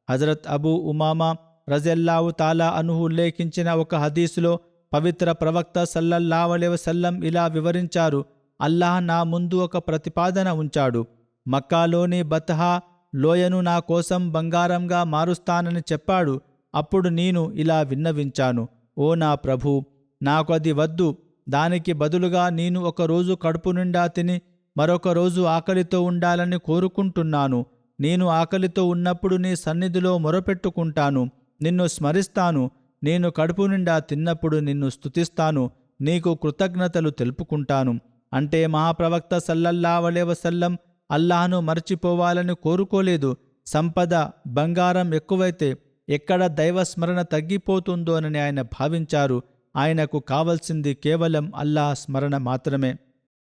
హజరత్ అబూ ఉమామా రజల్లాహు తాలా అన్హు ఉల్లేఖించిన ఒక హదీసులో పవిత్ర ప్రవక్త సల్లల్లాహు అలైహి వసల్లం ఇలా వివరించారు: అల్లాహ్ నా ముందు ఒక ప్రతిపాదన ఉంచాడు. మక్కాలోని బత్హా లోయను నా కోసం బంగారంగా మారుస్తానని చెప్పాడు. అప్పుడు నేను ఇలా విన్నవించాను: ఓ నా ప్రభూ, నాకు అది వద్దు. దానికి బదులుగా నేను ఒకరోజు కడుపు నిండా తిని మరొక రోజు ఆకలితో ఉండాలని కోరుకుంటున్నాను. నేను ఆకలితో ఉన్నప్పుడు నీ సన్నిధిలో మొరపెట్టుకుంటాను, నిన్ను స్మరిస్తాను. నేను కడుపు నిండా తిన్నప్పుడు నిన్ను స్తుతిస్తాను, నీకు కృతజ్ఞతలు తెలుపుకుంటాను. అంటే మహాప్రవక్త సల్లల్లాహు అలైహి వసల్లం అల్లాహ్ను మరచిపోవాలని కోరుకోలేదు. సంపద, బంగారం ఎక్కువైతే ఎక్కడ దైవస్మరణ తగ్గిపోతుందోనని ఆయన భావించారు. ఆయనకు కావలసింది కేవలం అల్లాహ్ స్మరణ మాత్రమే.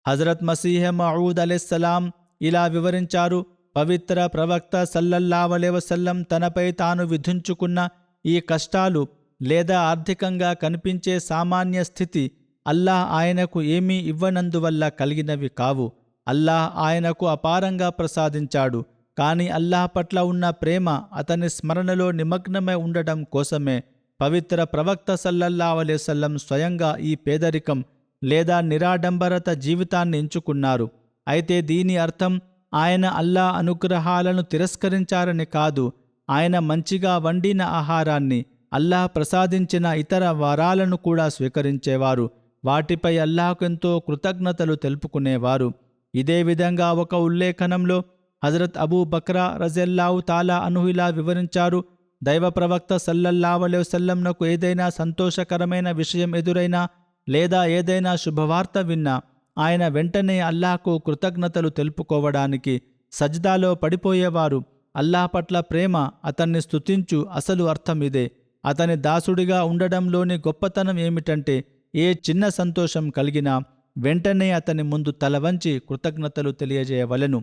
హజరత్ మసీహ్ మౌఊద్ అలైహిస్సలాం ఇలా వివరించారు: పవిత్ర ప్రవక్త సల్లల్లాహు అలైహి వసల్లం తనపై తాను విధించుకున్న ఈ కష్టాలు లేదా ఆర్థికంగా కనిపించే సామాన్య స్థితి అల్లాహ్ ఆయనకు ఏమీ ఇవ్వనందువల్ల కలిగినవి కావు. అల్లాహ్ ఆయనకు అపారంగా ప్రసాదించాడు. కానీ అల్లాహ్ పట్ల ఉన్న ప్రేమ అతని స్మరణలో నిమగ్నమై ఉండటం కోసమే పవిత్ర ప్రవక్త సల్లల్లాహు అలైహి వసల్లం స్వయంగా ఈ పేదరికం లేదా నిరాడంబరత జీవితాన్ని ఎంచుకున్నారు. అయితే దీని అర్థం ఆయన అల్లాహ్ అనుగ్రహాలను తిరస్కరించారని కాదు. ఆయన మంచిగా వండిన ఆహారాన్ని, అల్లాహ్ ప్రసాదించిన ఇతర వరాలను కూడా స్వీకరించేవారు. వాటిపై అల్లాహ్కెంతో కృతజ్ఞతలు తెలుపుకునేవారు. ఇదే విధంగా ఒక ఉల్లేఖనంలో హజరత్ అబూ బక్రా రజల్లాహు తాలా అన్హు ఇలా వివరించారు: దైవ ప్రవక్త సల్లల్లాహు అలైహి వసల్లంనకు ఏదైనా సంతోషకరమైన విషయం ఎదురైనా లేదా ఏదైనా శుభవార్త విన్నా ఆయన వెంటనే అల్లాహ్కు కృతజ్ఞతలు తెలుపుకోవడానికి సజ్దాలో పడిపోయేవారు. అల్లాహ్ పట్ల ప్రేమ అతన్ని స్తుతించు అసలు అర్థం ఇదే. అతని దాసుడిగా ఉండడంలోని గొప్పతనం ఏమిటంటే ఏ చిన్న సంతోషం కలిగినా వెంటనే అతని ముందు తలవంచి కృతజ్ఞతలు తెలియజేయవలెను.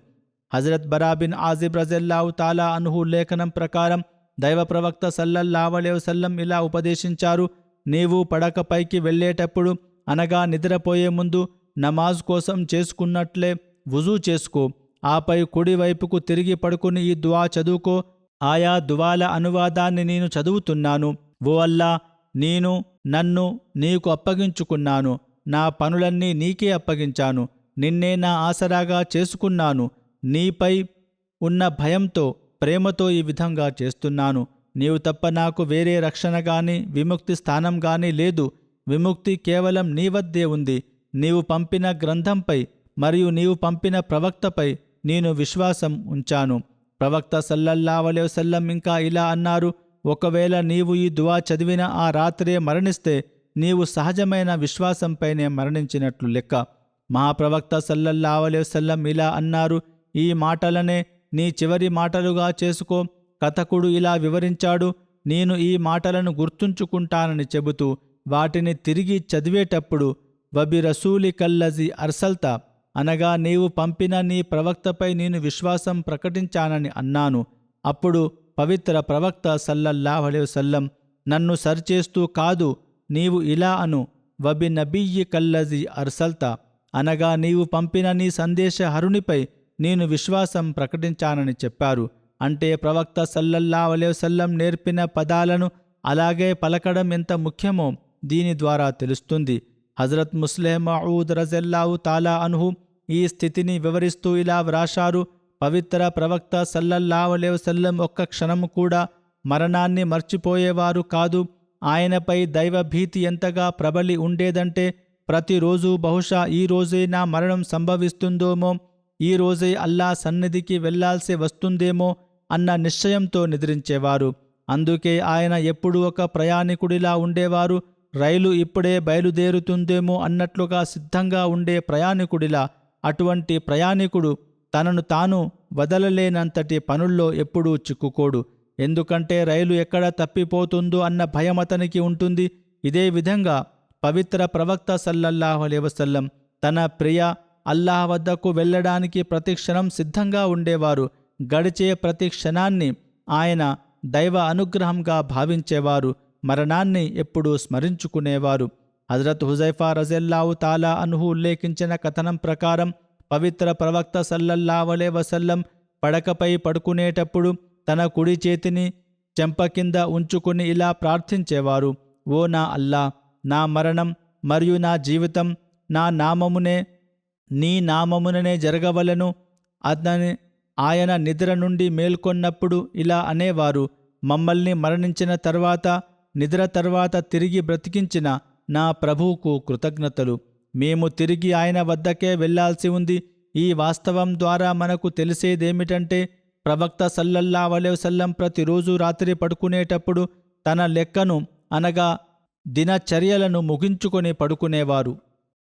హజరత్ బరాబిన్ ఆజిబ్ రజల్లాహు తాలా అన్హు లేఖనం ప్రకారం దైవ ప్రవక్త సల్లల్లాహు అలైహి వసల్లం ఇలా ఉపదేశించారు: నీవు పడకపైకి వెళ్ళేటప్పుడు అనగా నిద్రపోయే ముందు నమాజ్ కోసం చేసుకున్నట్లే వుజూ చేసుకో. ఆపై కుడివైపుకు తిరిగి పడుకుని ఈ దువా చదువుకో. ఆయా దువాల అనువాదాన్ని నేను చదువుతున్నాను. ఓ అల్లా, నేను నన్ను నీకు అప్పగించుకున్నాను. నా పనులన్నీ నీకే అప్పగించాను. నిన్నే నా ఆసరాగా చేసుకున్నాను. నీపై ఉన్న భయంతో, ప్రేమతో ఈ విధంగా చేస్తున్నాను. నీవు తప్ప నాకు వేరే రక్షణ గాని విముక్తి స్థానం గాని లేదు. విముక్తి కేవలం నీ వద్దే ఉంది. నీవు పంపిన గ్రంథంపై మరియు నీవు పంపిన ప్రవక్తపై నేను విశ్వాసం ఉంచాను. ప్రవక్త సల్లల్లాహు అలైహి వసల్లం ఇంకా ఇలా అన్నారు: ఒకవేళ నీవు ఈ దువా చదివిన ఆ రాత్రే మరణిస్తే నీవు సహజమైన విశ్వాసంపైనే మరణించినట్లు లెక్క. మహాప్రవక్త సల్లల్లాహు అలైహి వసల్లం ఇలా అన్నారు: ఈ మాటలనే నీ చివరి మాటలుగా చేసుకో. కథకుడు ఇలా వివరించాడు: నేను ఈ మాటలను గుర్తుంచుకుంటానని చెబుతూ వాటిని తిరిగి చదివేటప్పుడు వబి రసూలి కల్లజి అర్సల్తా, అనగా నీవు పంపిన నీ ప్రవక్తపై నేను విశ్వాసం ప్రకటించానని అన్నాను. అప్పుడు పవిత్ర ప్రవక్త సల్లల్లాహు అలైహి వసల్లం నన్ను సరిచేస్తూ, కాదు, నీవు ఇలా అను, వబి నబియ్యి కల్లజి అర్సల్తా, అనగా నీవు పంపిన నీ సందేశహరునిపై నేను విశ్వాసం ప్రకటించానని చెప్పారు. అంటే ప్రవక్త సల్లల్లాహు అలైహి వసల్లం నేర్పిన పదాలను అలాగే పలకడం ఎంత ముఖ్యమో దీని ద్వారా తెలుస్తుంది. హజరత్ ముస్లిహ్ మౌఊద్ రజల్లాహు తాలా అన్హు ఈ స్థితిని వివరిస్తూ ఇలా వ్రాశారు: పవిత్ర ప్రవక్త సల్లల్లాహు అలైహి వసల్లం ఒక్క క్షణము కూడా మరణాన్ని మర్చిపోయేవారు కాదు. ఆయనపై దైవభీతి ఎంతగా ప్రబలి ఉండేదంటే ప్రతిరోజు బహుశా ఈ రోజే నా మరణం సంభవిస్తుందేమో, ఈ రోజే అల్లా సన్నిధికి వెళ్లాల్సి వస్తుందేమో అన్న నిశ్చయంతో నిద్రించేవారు. అందుకే ఆయన ఎప్పుడూ ఒక ప్రయాణికుడిలా ఉండేవారు. రైలు ఇప్పుడే బయలుదేరుతుందేమో అన్నట్లుగా సిద్ధంగా ఉండే ప్రయాణికుడిలా. అటువంటి ప్రయాణికుడు తనను తాను వదలలేనంతటి పనుల్లో ఎప్పుడూ చిక్కుకోడు. ఎందుకంటే రైలు ఎక్కడ తప్పిపోతుందో అన్న భయం అతనికి ఉంటుంది. ఇదే విధంగా పవిత్ర ప్రవక్త సల్లల్లాహు అలైహి వసల్లం తన ప్రియ అల్లాహ్ వద్దకు వెళ్ళడానికి ప్రతిక్షణం సిద్ధంగా ఉండేవారు. గడిచే ప్రతి క్షణాన్ని ఆయన దైవ అనుగ్రహంగా భావించేవారు. మరణాన్ని ఎప్పుడూ స్మరించుకునేవారు. హజరత్ హుజైఫా రజల్లాహు తాలా అన్హు ఉల్లేఖించిన కథనం ప్రకారం పవిత్ర ప్రవక్త సల్లల్లాహు అలైహి వసల్లం పడకపై పడుకునేటప్పుడు తన కుడి చేతిని చెంప కింద ఉంచుకుని ఇలా ప్రార్థించేవారు: ఓ నా అల్లా, నా మరణం మరియు నా జీవితం నీ నామముననే జరగవలెను. ఆయన నిద్ర నుండి మేల్కొన్నప్పుడు ఇలా అనేవారు: మమ్మల్ని మరణించిన తర్వాత, నిద్ర తర్వాత తిరిగి బ్రతికించిన నా ప్రభువుకు కృతజ్ఞతలు. మేము తిరిగి ఆయన వద్దకే వెళ్లాల్సి ఉంది. ఈ వాస్తవం ద్వారా మనకు తెలిసేదేమిటంటే, ప్రవక్త సల్లల్లాహు అలైహి వసల్లం ప్రతిరోజు రాత్రి పడుకునేటప్పుడు తన లెక్కను అనగా దినచర్యలను ముగించుకొని పడుకునేవారు.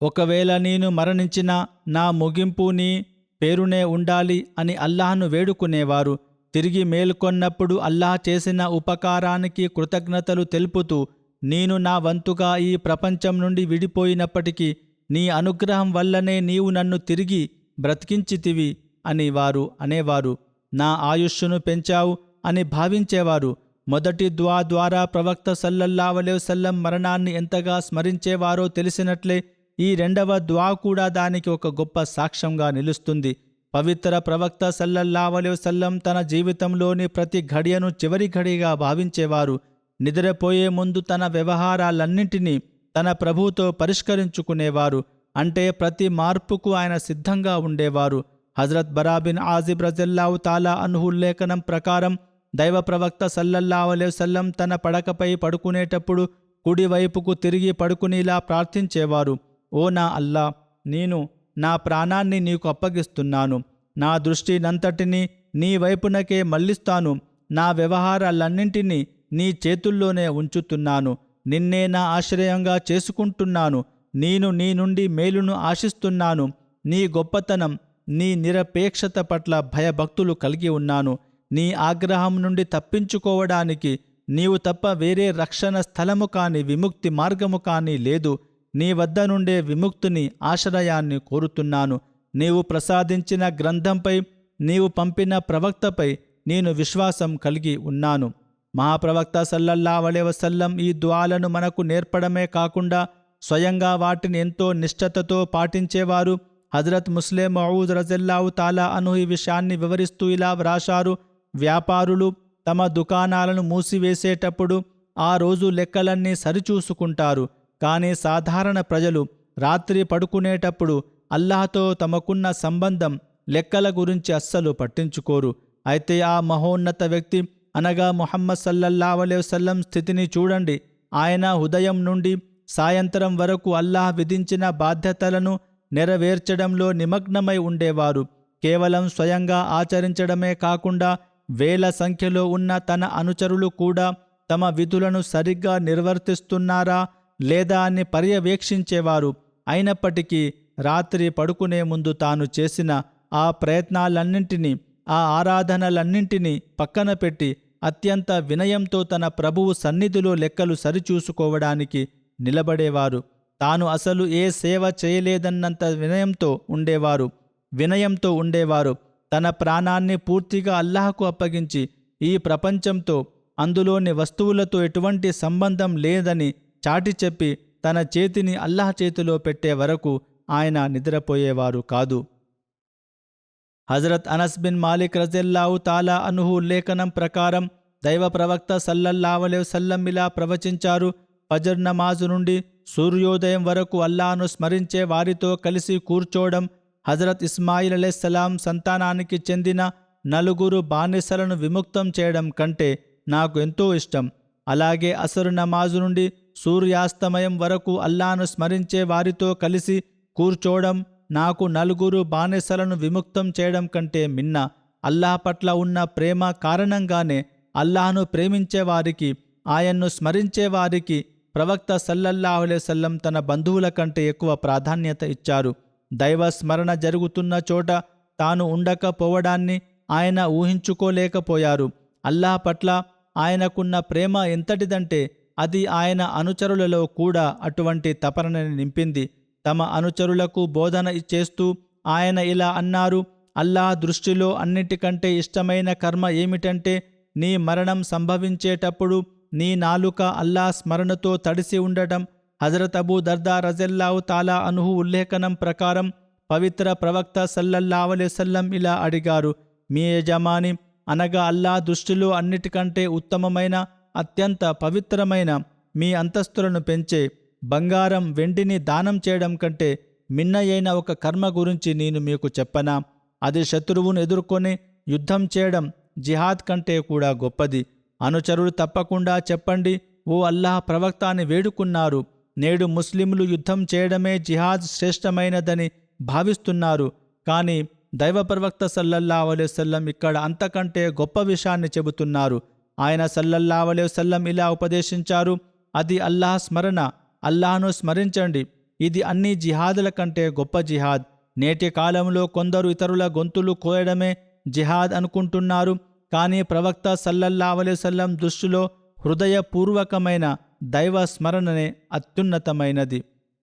ఒకవేళ నేను మరణించినా నా ముగింపు నీ పేరునే ఉండాలి అని అల్లాహ్ను వేడుకునేవారు. తిరిగి మేల్కొన్నప్పుడు అల్లాహ్ చేసిన ఉపకారానికి కృతజ్ఞతలు తెలుపుతూ, నేను నా వంతుగా ఈ ప్రపంచం నుండి విడిపోయినప్పటికీ నీ అనుగ్రహం వల్లనే నీవు నన్ను తిరిగి బ్రతికించితివి అని వారు అనేవారు. నా ఆయుష్ను పెంచావు అని భావించేవారు. మొదటి దుఆ ద్వారా ప్రవక్త సల్లల్లాహు అలైహి వసల్లం మరణాన్ని ఎంతగా స్మరించేవారో తెలిసినట్లే ఈ రెండవ దుఆ కూడా దానికి ఒక గొప్ప సాక్ష్యంగా నిలుస్తుంది. పవిత్ర ప్రవక్త సల్లల్లాహు అలైహి వసల్లం తన జీవితంలోని ప్రతి ఘడియను చివరి ఘడిగా భావించేవారు. నిద్రపోయే ముందు తన వ్యవహారాలన్నింటినీ తన ప్రభువుతో పరిష్కరించుకునేవారు. అంటే ప్రతి మార్పుకు ఆయన సిద్ధంగా ఉండేవారు. హజరత్ బరా బిన్ ఆజిబ్ రజల్లాహు తాలా అన్హు ఉల్లేఖనం ప్రకారం దైవ ప్రవక్త సల్లల్లాహు అలైహి వసల్లం తన పడకపై పడుకునేటప్పుడు కుడివైపుకు తిరిగి పడుకుని ఇలా ప్రార్థించేవారు: ఓ నా అల్లా, నేను నా ప్రాణాన్ని నీకు అప్పగిస్తున్నాను. నా దృష్టినంతటినీ నీ వైపునకే మళ్లిస్తాను. నా వ్యవహారాలన్నింటినీ నీ చేతుల్లోనే ఉంచుతున్నాను. నిన్నే నా ఆశ్రయంగా చేసుకుంటున్నాను. నేను నీ నుండి మేలును ఆశిస్తున్నాను. నీ గొప్పతనం, నీ నిరపేక్షత పట్ల భయభక్తులు కలిగి ఉన్నాను. నీ ఆగ్రహం నుండి తప్పించుకోవడానికి నీవు తప్ప వేరే రక్షణ స్థలము కాని, విముక్తి మార్గము కాని లేదు. నీ వద్ద నుండే విముక్తిని, ఆశ్రయాన్ని కోరుతున్నాను. నీవు ప్రసాదించిన గ్రంథంపై, నీవు పంపిన ప్రవక్తపై నేను విశ్వాసం కలిగి ఉన్నాను. మహాప్రవక్త సల్లల్లాహు అలైహి వసల్లం ఈ దుఆలను మనకు నేర్పడమే కాకుండా స్వయంగా వాటిని ఎంతో నిష్ఠతతో పాటించేవారు. హజరత్ ముస్లిం మౌద్ రజల్లాహు తాలా అన్హు ఈ విషయాన్ని వివరిస్తూ ఇలా వ్రాశారు: వ్యాపారులు తమ దుకాణాలను మూసివేసేటప్పుడు ఆ రోజు లెక్కలన్నీ సరిచూసుకుంటారు. కానీ సాధారణ ప్రజలు రాత్రి పడుకునేటప్పుడు అల్లాహ్తో తమకున్న సంబంధం, లెక్కల గురించి అస్సలు పట్టించుకోరు. అయితే ఆ మహోన్నత వ్యక్తి అనగా ముహమ్మద్ సల్లల్లాహు అలైహి వసల్లం స్థితిని చూడండి. ఆయన ఉదయం నుండి సాయంత్రం వరకు అల్లాహ్ విధించిన బాధ్యతలను నెరవేర్చడంలో నిమగ్నమై ఉండేవారు. కేవలం స్వయంగా ఆచరించడమే కాకుండా వేల సంఖ్యలో ఉన్న తన అనుచరులు కూడా తమ విధులను సరిగ్గా నిర్వర్తిస్తున్నారా లేదా అని పర్యవేక్షించేవారు. అయినప్పటికీ రాత్రి పడుకునే ముందు తాను చేసిన ఆ ప్రయత్నాలన్నింటినీ, ఆ ఆరాధనలన్నింటినీ పక్కన పెట్టి అత్యంత వినయంతో తన ప్రభువు సన్నిధిలో లెక్కలు సరిచూసుకోవడానికి నిలబడేవారు. తాను అసలు ఏ సేవ చేయలేదన్నంత వినయంతో ఉండేవారు. తన ప్రాణాన్ని పూర్తిగా అల్లాహ్కు అప్పగించి ఈ ప్రపంచంతో, అందులోని వస్తువులతో ఎటువంటి సంబంధం లేదని చాటి చెప్పి తన చేతిని అల్లాహ్ చేతిలో పెట్టే వరకు ఆయన నిద్రపోయేవారు కాదు. హజరత్ అనస్ బిన్ మాలిక్ రజల్లాహు తాలా అన్హు ఉల్లేఖనం ప్రకారం దైవ ప్రవక్త సల్లల్లాహు అలైహి వసల్లం ఇలా ప్రవచించారు: ఫజర్ నమాజు నుండి సూర్యోదయం వరకు అల్లాహ్ను స్మరించే వారితో కలిసి కూర్చోవడం హజరత్ ఇస్మాయిల్ అలైహిస్సలాం సంతానానికి చెందిన 4 బానిసలను విముక్తం చేయడం కంటే నాకు ఎంతో ఇష్టం. అలాగే అసరు నమాజు నుండి సూర్యాస్తమయం వరకు అల్లాహ్ను స్మరించే వారితో కలిసి కూర్చోవడం నాకు 4 బానిసలను విముక్తం చేయడం కంటే మిన్న. అల్లాహ్ పట్ల ఉన్న ప్రేమ కారణంగానే అల్లాహ్ను ప్రేమించే వారికి, ఆయన్ను స్మరించే వారికి ప్రవక్త సల్లల్లాహు అలైహి వసల్లం తన బంధువుల కంటే ఎక్కువ ప్రాధాన్యత ఇచ్చారు. దైవ స్మరణ జరుగుతున్న చోట తాను ఉండకపోవడాన్ని ఆయన ఊహించుకోలేకపోయారు. అల్లాహ్ పట్ల ఆయనకున్న ప్రేమ ఎంతటిదంటే అది ఆయన అనుచరులలో కూడా అటువంటి తపనని నింపింది. తమ అనుచరులకు బోధన చేస్తూ ఆయన ఇలా అన్నారు: అల్లాహ్ దృష్టిలో అన్నిటికంటే ఇష్టమైన కర్మ ఏమిటంటే నీ మరణం సంభవించేటప్పుడు నీ నాలుక అల్లాహ్ స్మరణతో తడిసి ఉండటం. హజరత్ అబూ దర్దా రజల్లాహు తాలా అన్హు ఉల్లేఖనం ప్రకారం పవిత్ర ప్రవక్త సల్లల్లాహు అలైహి వసల్లం ఇలా అడిగారు, మీ యజమాని అనగా అల్లాహ్ దృష్టిలో అన్నిటికంటే ఉత్తమమైన అత్యంత పవిత్రమైన మీ అంతస్తులను పెంచే బంగారం వెండిని దానం చేయడం కంటే మిన్నయైన ఒక కర్మ గురించి నేను మీకు చెప్పనా? అది శత్రువును ఎదుర్కొని యుద్ధం చేయడం జిహాద్ కంటే కూడా గొప్పది. అనుచరులు తప్పకుండా చెప్పండి, ఓ అల్లాహ్ ప్రవక్త అని వేడుకున్నారు. నేడు ముస్లింలు యుద్ధం చేయడమే జిహాద్ శ్రేష్టమైనదని భావిస్తున్నారు. కానీ దైవ ప్రవక్త సల్లల్లాహు అలైహి వసల్లం ఇక్కడ అంతకంటే గొప్ప విషయాన్ని చెబుతున్నారు. ఆయన సల్లల్లాహు అలైహి వసల్లం ఇలా ఉపదేశించారు, అది అల్లాహ్ స్మరణ. అల్లాహ్ను స్మరించండి, ఇది అన్ని జిహాదుల కంటే గొప్ప జిహాద్. నేటి కాలంలో కొందరు ఇతరుల గొంతులు కోయడమే జిహాద్ అనుకుంటున్నారు. కానీ ప్రవక్త సల్లల్లాహు అలైహి వసల్లం దృష్టిలో హృదయపూర్వకమైన దైవ స్మరణనే అత్యున్నతమైనది.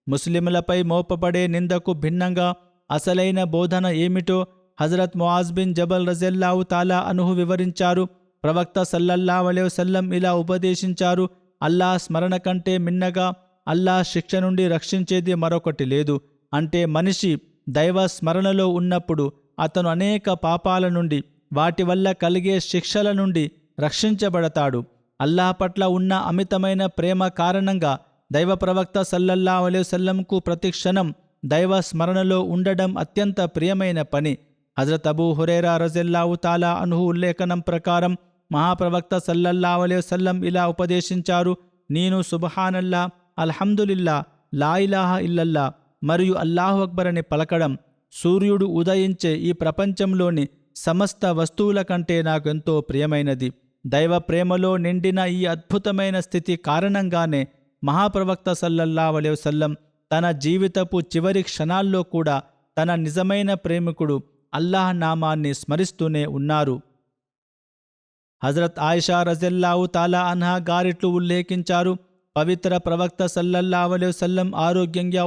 ముస్లింలపై మోపబడే నిందకు భిన్నంగా అసలైన బోధన ఏమిటో హజరత్ ముఆజ్ బిన్ జబల్ రజియల్లాహు తాలా అన్హు వివరించారు. ప్రవక్త సల్లల్లాహు అలైహి వసల్లం ఇలా ఉపదేశించారు, అల్లాహ్ స్మరణ కంటే మిన్నగా అల్లాహ్ శిక్ష నుండి రక్షించేది మరొకటి లేదు. అంటే మనిషి దైవ స్మరణలో ఉన్నప్పుడు అతను అనేక పాపాల నుండి, వాటి వల్ల కలిగే శిక్షల నుండి రక్షించబడతాడు. అల్లాహ్ పట్ల ఉన్న అమితమైన ప్రేమ కారణంగా దైవ ప్రవక్త సల్లల్లాహు అలైహి వసల్లంకు ప్రతి క్షణం దైవ స్మరణలో ఉండడం అత్యంత ప్రియమైన పని. హజరత్ అబూ హురైరా రజియల్లాహు తాలా అన్హు ఉల్లేఖనం ప్రకారం మహాప్రవక్త సల్లల్లాహు అలైహి వసల్లం ఇలా ఉపదేశించారు, నేను సుబ్హానల్లా, అల్హమ్దులిల్లా, లా ఇలాహా ఇల్లల్లా మరియు అల్లాహు అక్బర్ అని పలకడం సూర్యుడు ఉదయించే ఈ ప్రపంచంలోని సమస్త వస్తువుల కంటే నాకెంతో ప్రియమైనది. దైవ ప్రేమలో నిండిన ఈ అద్భుతమైన స్థితి కారణంగానే మహాప్రవక్త సల్లల్లాహు అలైహి వసల్లం తన జీవితపు చివరి క్షణాల్లో కూడా తన నిజమైన ప్రేమికుడు అల్లాహ్ నామాన్ని స్మరిస్తూనే ఉన్నారు. హజరత్ ఆయిషా రజియల్లాహు తాలా అన్హా గారిట్లు ఉల్లేఖించారు, పవిత్ర ప్రవక్త సల్లల్లాహు అలైహి వసల్లం ఆరోగ్యంగా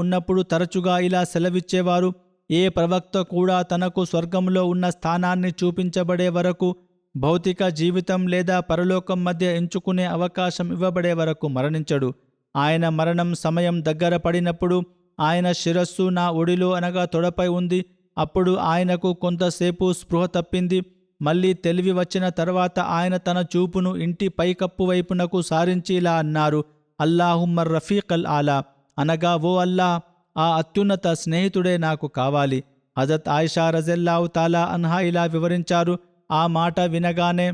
ఉన్నప్పుడు తరచుగా ఇలా సెలవిచ్చేవారు, ఏ ప్రవక్త కూడా తనకు స్వర్గంలో ఉన్న స్థానాన్ని చూపించబడే వరకు, భౌతిక జీవితం లేదా పరలోకం మధ్య ఎంచుకునే అవకాశం ఇవ్వబడే వరకు మరణించడు. ఆయన మరణం సమయం దగ్గర పడినప్పుడు ఆయన శిరస్సు నా ఒడిలో అనగా తొడపై ఉంది. అప్పుడు ఆయనకు కొంతసేపు స్పృహ తప్పింది. మళ్ళీ తెలివి వచ్చిన తర్వాత ఆయన తన చూపును ఇంటి పైకప్పు వైపునకు సారించి ఇలా అన్నారు, అల్లాహుమ్మర్ రఫీకల్ ఆలా, అనగా ఓ అల్లాహ్, ఆ అత్యున్నత స్నేహితుడే నాకు కావాలి. హజరత్ ఆయిషా రజియల్లాహు తాలా అన్హా ఇలా వివరించారు, ఆ మాట వినగానే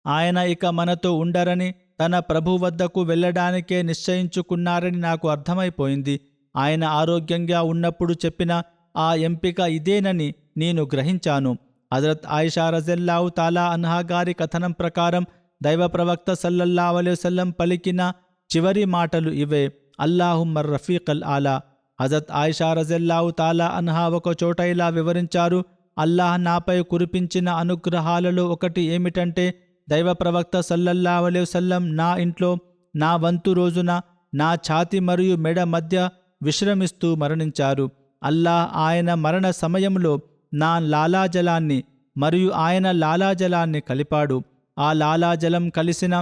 ఆయన ఇక మనతో ఉండరని, తన ప్రభు వద్దకు వెళ్ళడానికే నిశ్చయించుకున్నారని నాకు అర్థమైపోయింది. ఆయన ఆరోగ్యంగా ఉన్నప్పుడు చెప్పిన ఆ ఎంపిక ఇదేనని నేను గ్రహించాను. హజరత్ ఆయిషా రజియల్లాహు తాలా అన్హా గారి కథనం ప్రకారం దైవ ప్రవక్త సల్లల్లాహు అలైహి వసల్లం పలికిన చివరి మాటలు ఇవే, అల్లాహుమ్మర్ రఫీకల్ ఆలా. హజరత్ ఆయిషా రజియల్లాహు తాలా అన్హా ఒక చోట ఇలా వివరించారు, అల్లాహ్ నాపై కురిపించిన అనుగ్రహాలలో ఒకటి ఏమిటంటే, దైవ ప్రవక్త సల్లల్లాహు అలైహి వసల్లం నా ఇంట్లో నా వంతు రోజున నా ఛాతి మరియు మెడ మధ్య విశ్రమిస్తూ మరణించారు. అల్లాహ్ ఆయన మరణ సమయంలో నా లాలాజలాన్ని మరియు ఆయన లాలాజలాన్ని కలిపాడు. ఆ లాలాజలం కలిసిన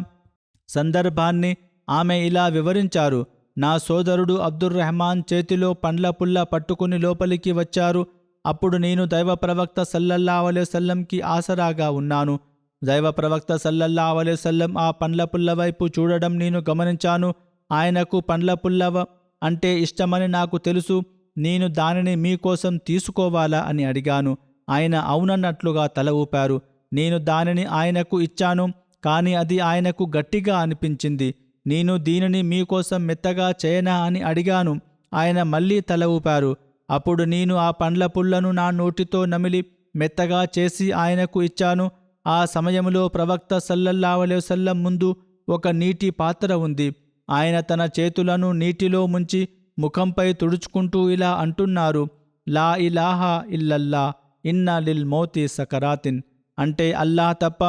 సందర్భాన్ని ఆమె ఇలా వివరించారు, నా సోదరుడు అబ్దుర్రహమాన్ చేతిలో పండ్ల పుల్ల పట్టుకుని లోపలికి వచ్చారు. అప్పుడు నేను దైవ ప్రవక్త సల్లల్లాహు అలైహి వసల్లంకి ఆసరాగా ఉన్నాను. దైవ ప్రవక్త సల్లల్లాహు అలైహి వసల్లం ఆ పండ్ల పుల్ల వైపు చూడడం నేను గమనించాను. ఆయనకు పండ్ల పుల్ల అంటే ఇష్టమని నాకు తెలుసు. నేను దానిని మీకోసం తీసుకోవాలా అని అడిగాను. ఆయన అవునన్నట్లుగా తల ఊపారు. నేను దానిని ఆయనకు ఇచ్చాను, కానీ అది ఆయనకు గట్టిగా అనిపించింది. నేను దీనిని మీకోసం మెత్తగా చేయనా అని అడిగాను. ఆయన మళ్ళీ తల ఊపారు. అప్పుడు నేను ఆ పండ్ల పుల్లను నా నోటితో నమిలి మెత్తగా చేసి ఆయనకు ఇచ్చాను. ఆ సమయంలో ప్రవక్త సల్లల్లాహు అలైహి వసల్లం ముందు ఒక నీటి పాత్ర ఉంది. ఆయన తన చేతులను నీటిలో ముంచి ముఖంపై తుడుచుకుంటూ ఇలా అంటున్నారు, లా ఇలాహా ఇల్లల్లా, ఇన్నా లిల్ మౌతి సకరాతిన్. అంటే అల్లాహ్ తప్ప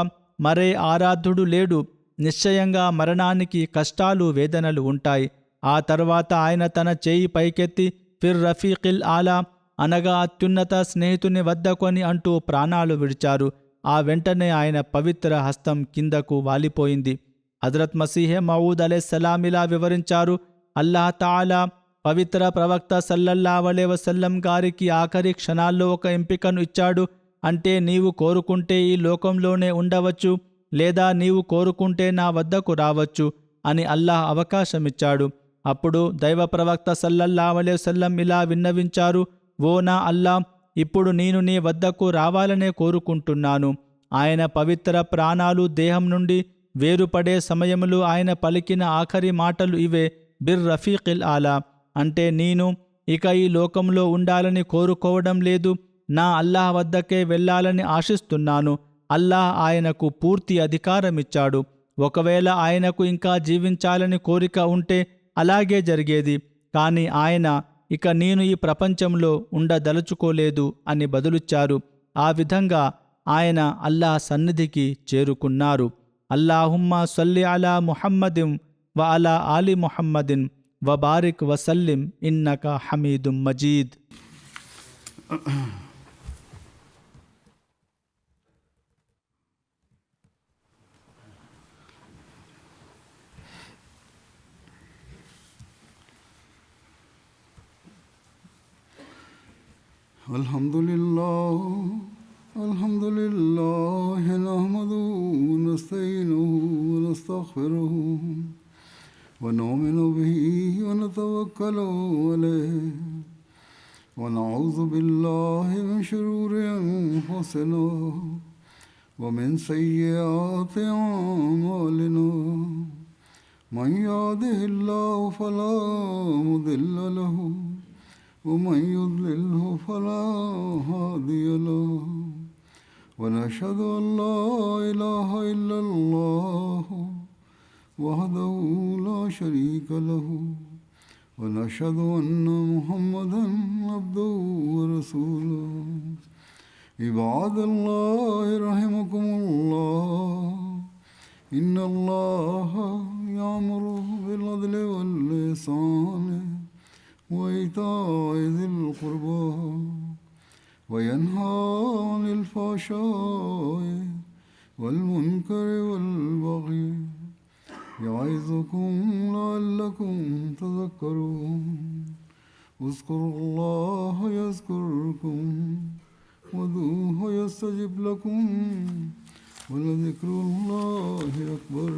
మరే ఆరాధ్యుడు లేడు. నిశ్చయంగా మరణానికి కష్టాలు వేదనలు ఉంటాయి. ఆ తర్వాత ఆయన తన చేయి పైకెత్తి ఫిర్ రఫీకిల్ ఆలా, అనగా అత్యున్నత స్నేహితుని వద్దకొని అంటూ ప్రాణాలు విడిచారు. ఆ వెంటనే ఆయన పవిత్ర హస్తం కిందకు వాలిపోయింది. హజరత్ మసీహే మౌద్ అలైహిస్సలాం ఇలా వివరించారు, అల్లాహ్ తాలా పవిత్ర ప్రవక్త సల్లల్లాహు అలైహి వసల్లం గారికి ఆఖరి క్షణాల్లో ఒక ఎంపికను ఇచ్చాడు. అంటే నీవు కోరుకుంటే ఈ లోకంలోనే ఉండవచ్చు, లేదా నీవు కోరుకుంటే నా వద్దకు రావచ్చు అని అల్లాహ్ అవకాశమిచ్చాడు. అప్పుడు దైవ ప్రవక్త సల్లల్లాహు అలైహి వసల్లం ఇలా విన్నవించారు: ఓ నా అల్లాహ్, ఇప్పుడు నేను నీ వద్దకు రావాలనే కోరుకుంటున్నాను. ఆయన పవిత్ర ప్రాణాలు దేహం నుండి వేరుపడే సమయంలో ఆయన పలికిన ఆఖరి మాటలు ఇవే: బిర్ రఫీఖిల్ ఆలా. అంటే నేను ఇక ఈ లోకంలో ఉండాలని కోరుకోవడం లేదు, నా అల్లాహ్ వద్దకే వెళ్ళాలని ఆశిస్తున్నాను. అల్లాహ్ ఆయనకు పూర్తి అధికారమిచ్చాడు. ఒకవేళ ఆయనకు ఇంకా జీవించాలని కోరిక ఉంటే అలాగే జరిగేది. కానీ ఆయన ఇక నేను ఈ ప్రపంచంలో ఉండదలుచుకోలేదు అని బదులిచ్చారు. ఆ విధంగా ఆయన అల్లాహ్ సన్నిధికి చేరుకున్నారు. అల్లాహుమ్మా సల్లి అలా ముహమ్మదిన్ వ అలా ఆలి ముహమ్మదిన్ వ బారిక్ వసల్లిం ఇన్నక హమీదుం మజీద్. Alhamdulillah nahmaduhu wa nasta'inuhu wa nastaghfiruhu wa nu'minu bihi wa natawakkalu alayhi wa na'udhu billahi min shururi anfusina wa min sayyiati a'malina. Man yahdihillahu fala mudilla lahu ومن يضلله فلا هادي له ونشهد أن لا إله إلا الله وحده لا شريك له ونشهد أن محمدا عبده ورسوله. عباد الله رحمكم الله إن الله يأمر بالعدل والإحسان وإيتاء ذي القربى وينهى عن الفحشاء والمنكر والبغي يعظكم لعلكم تذكرون. اذكروا الله يذكركم وادعوه يستجب لكم ولذكر الله أكبر.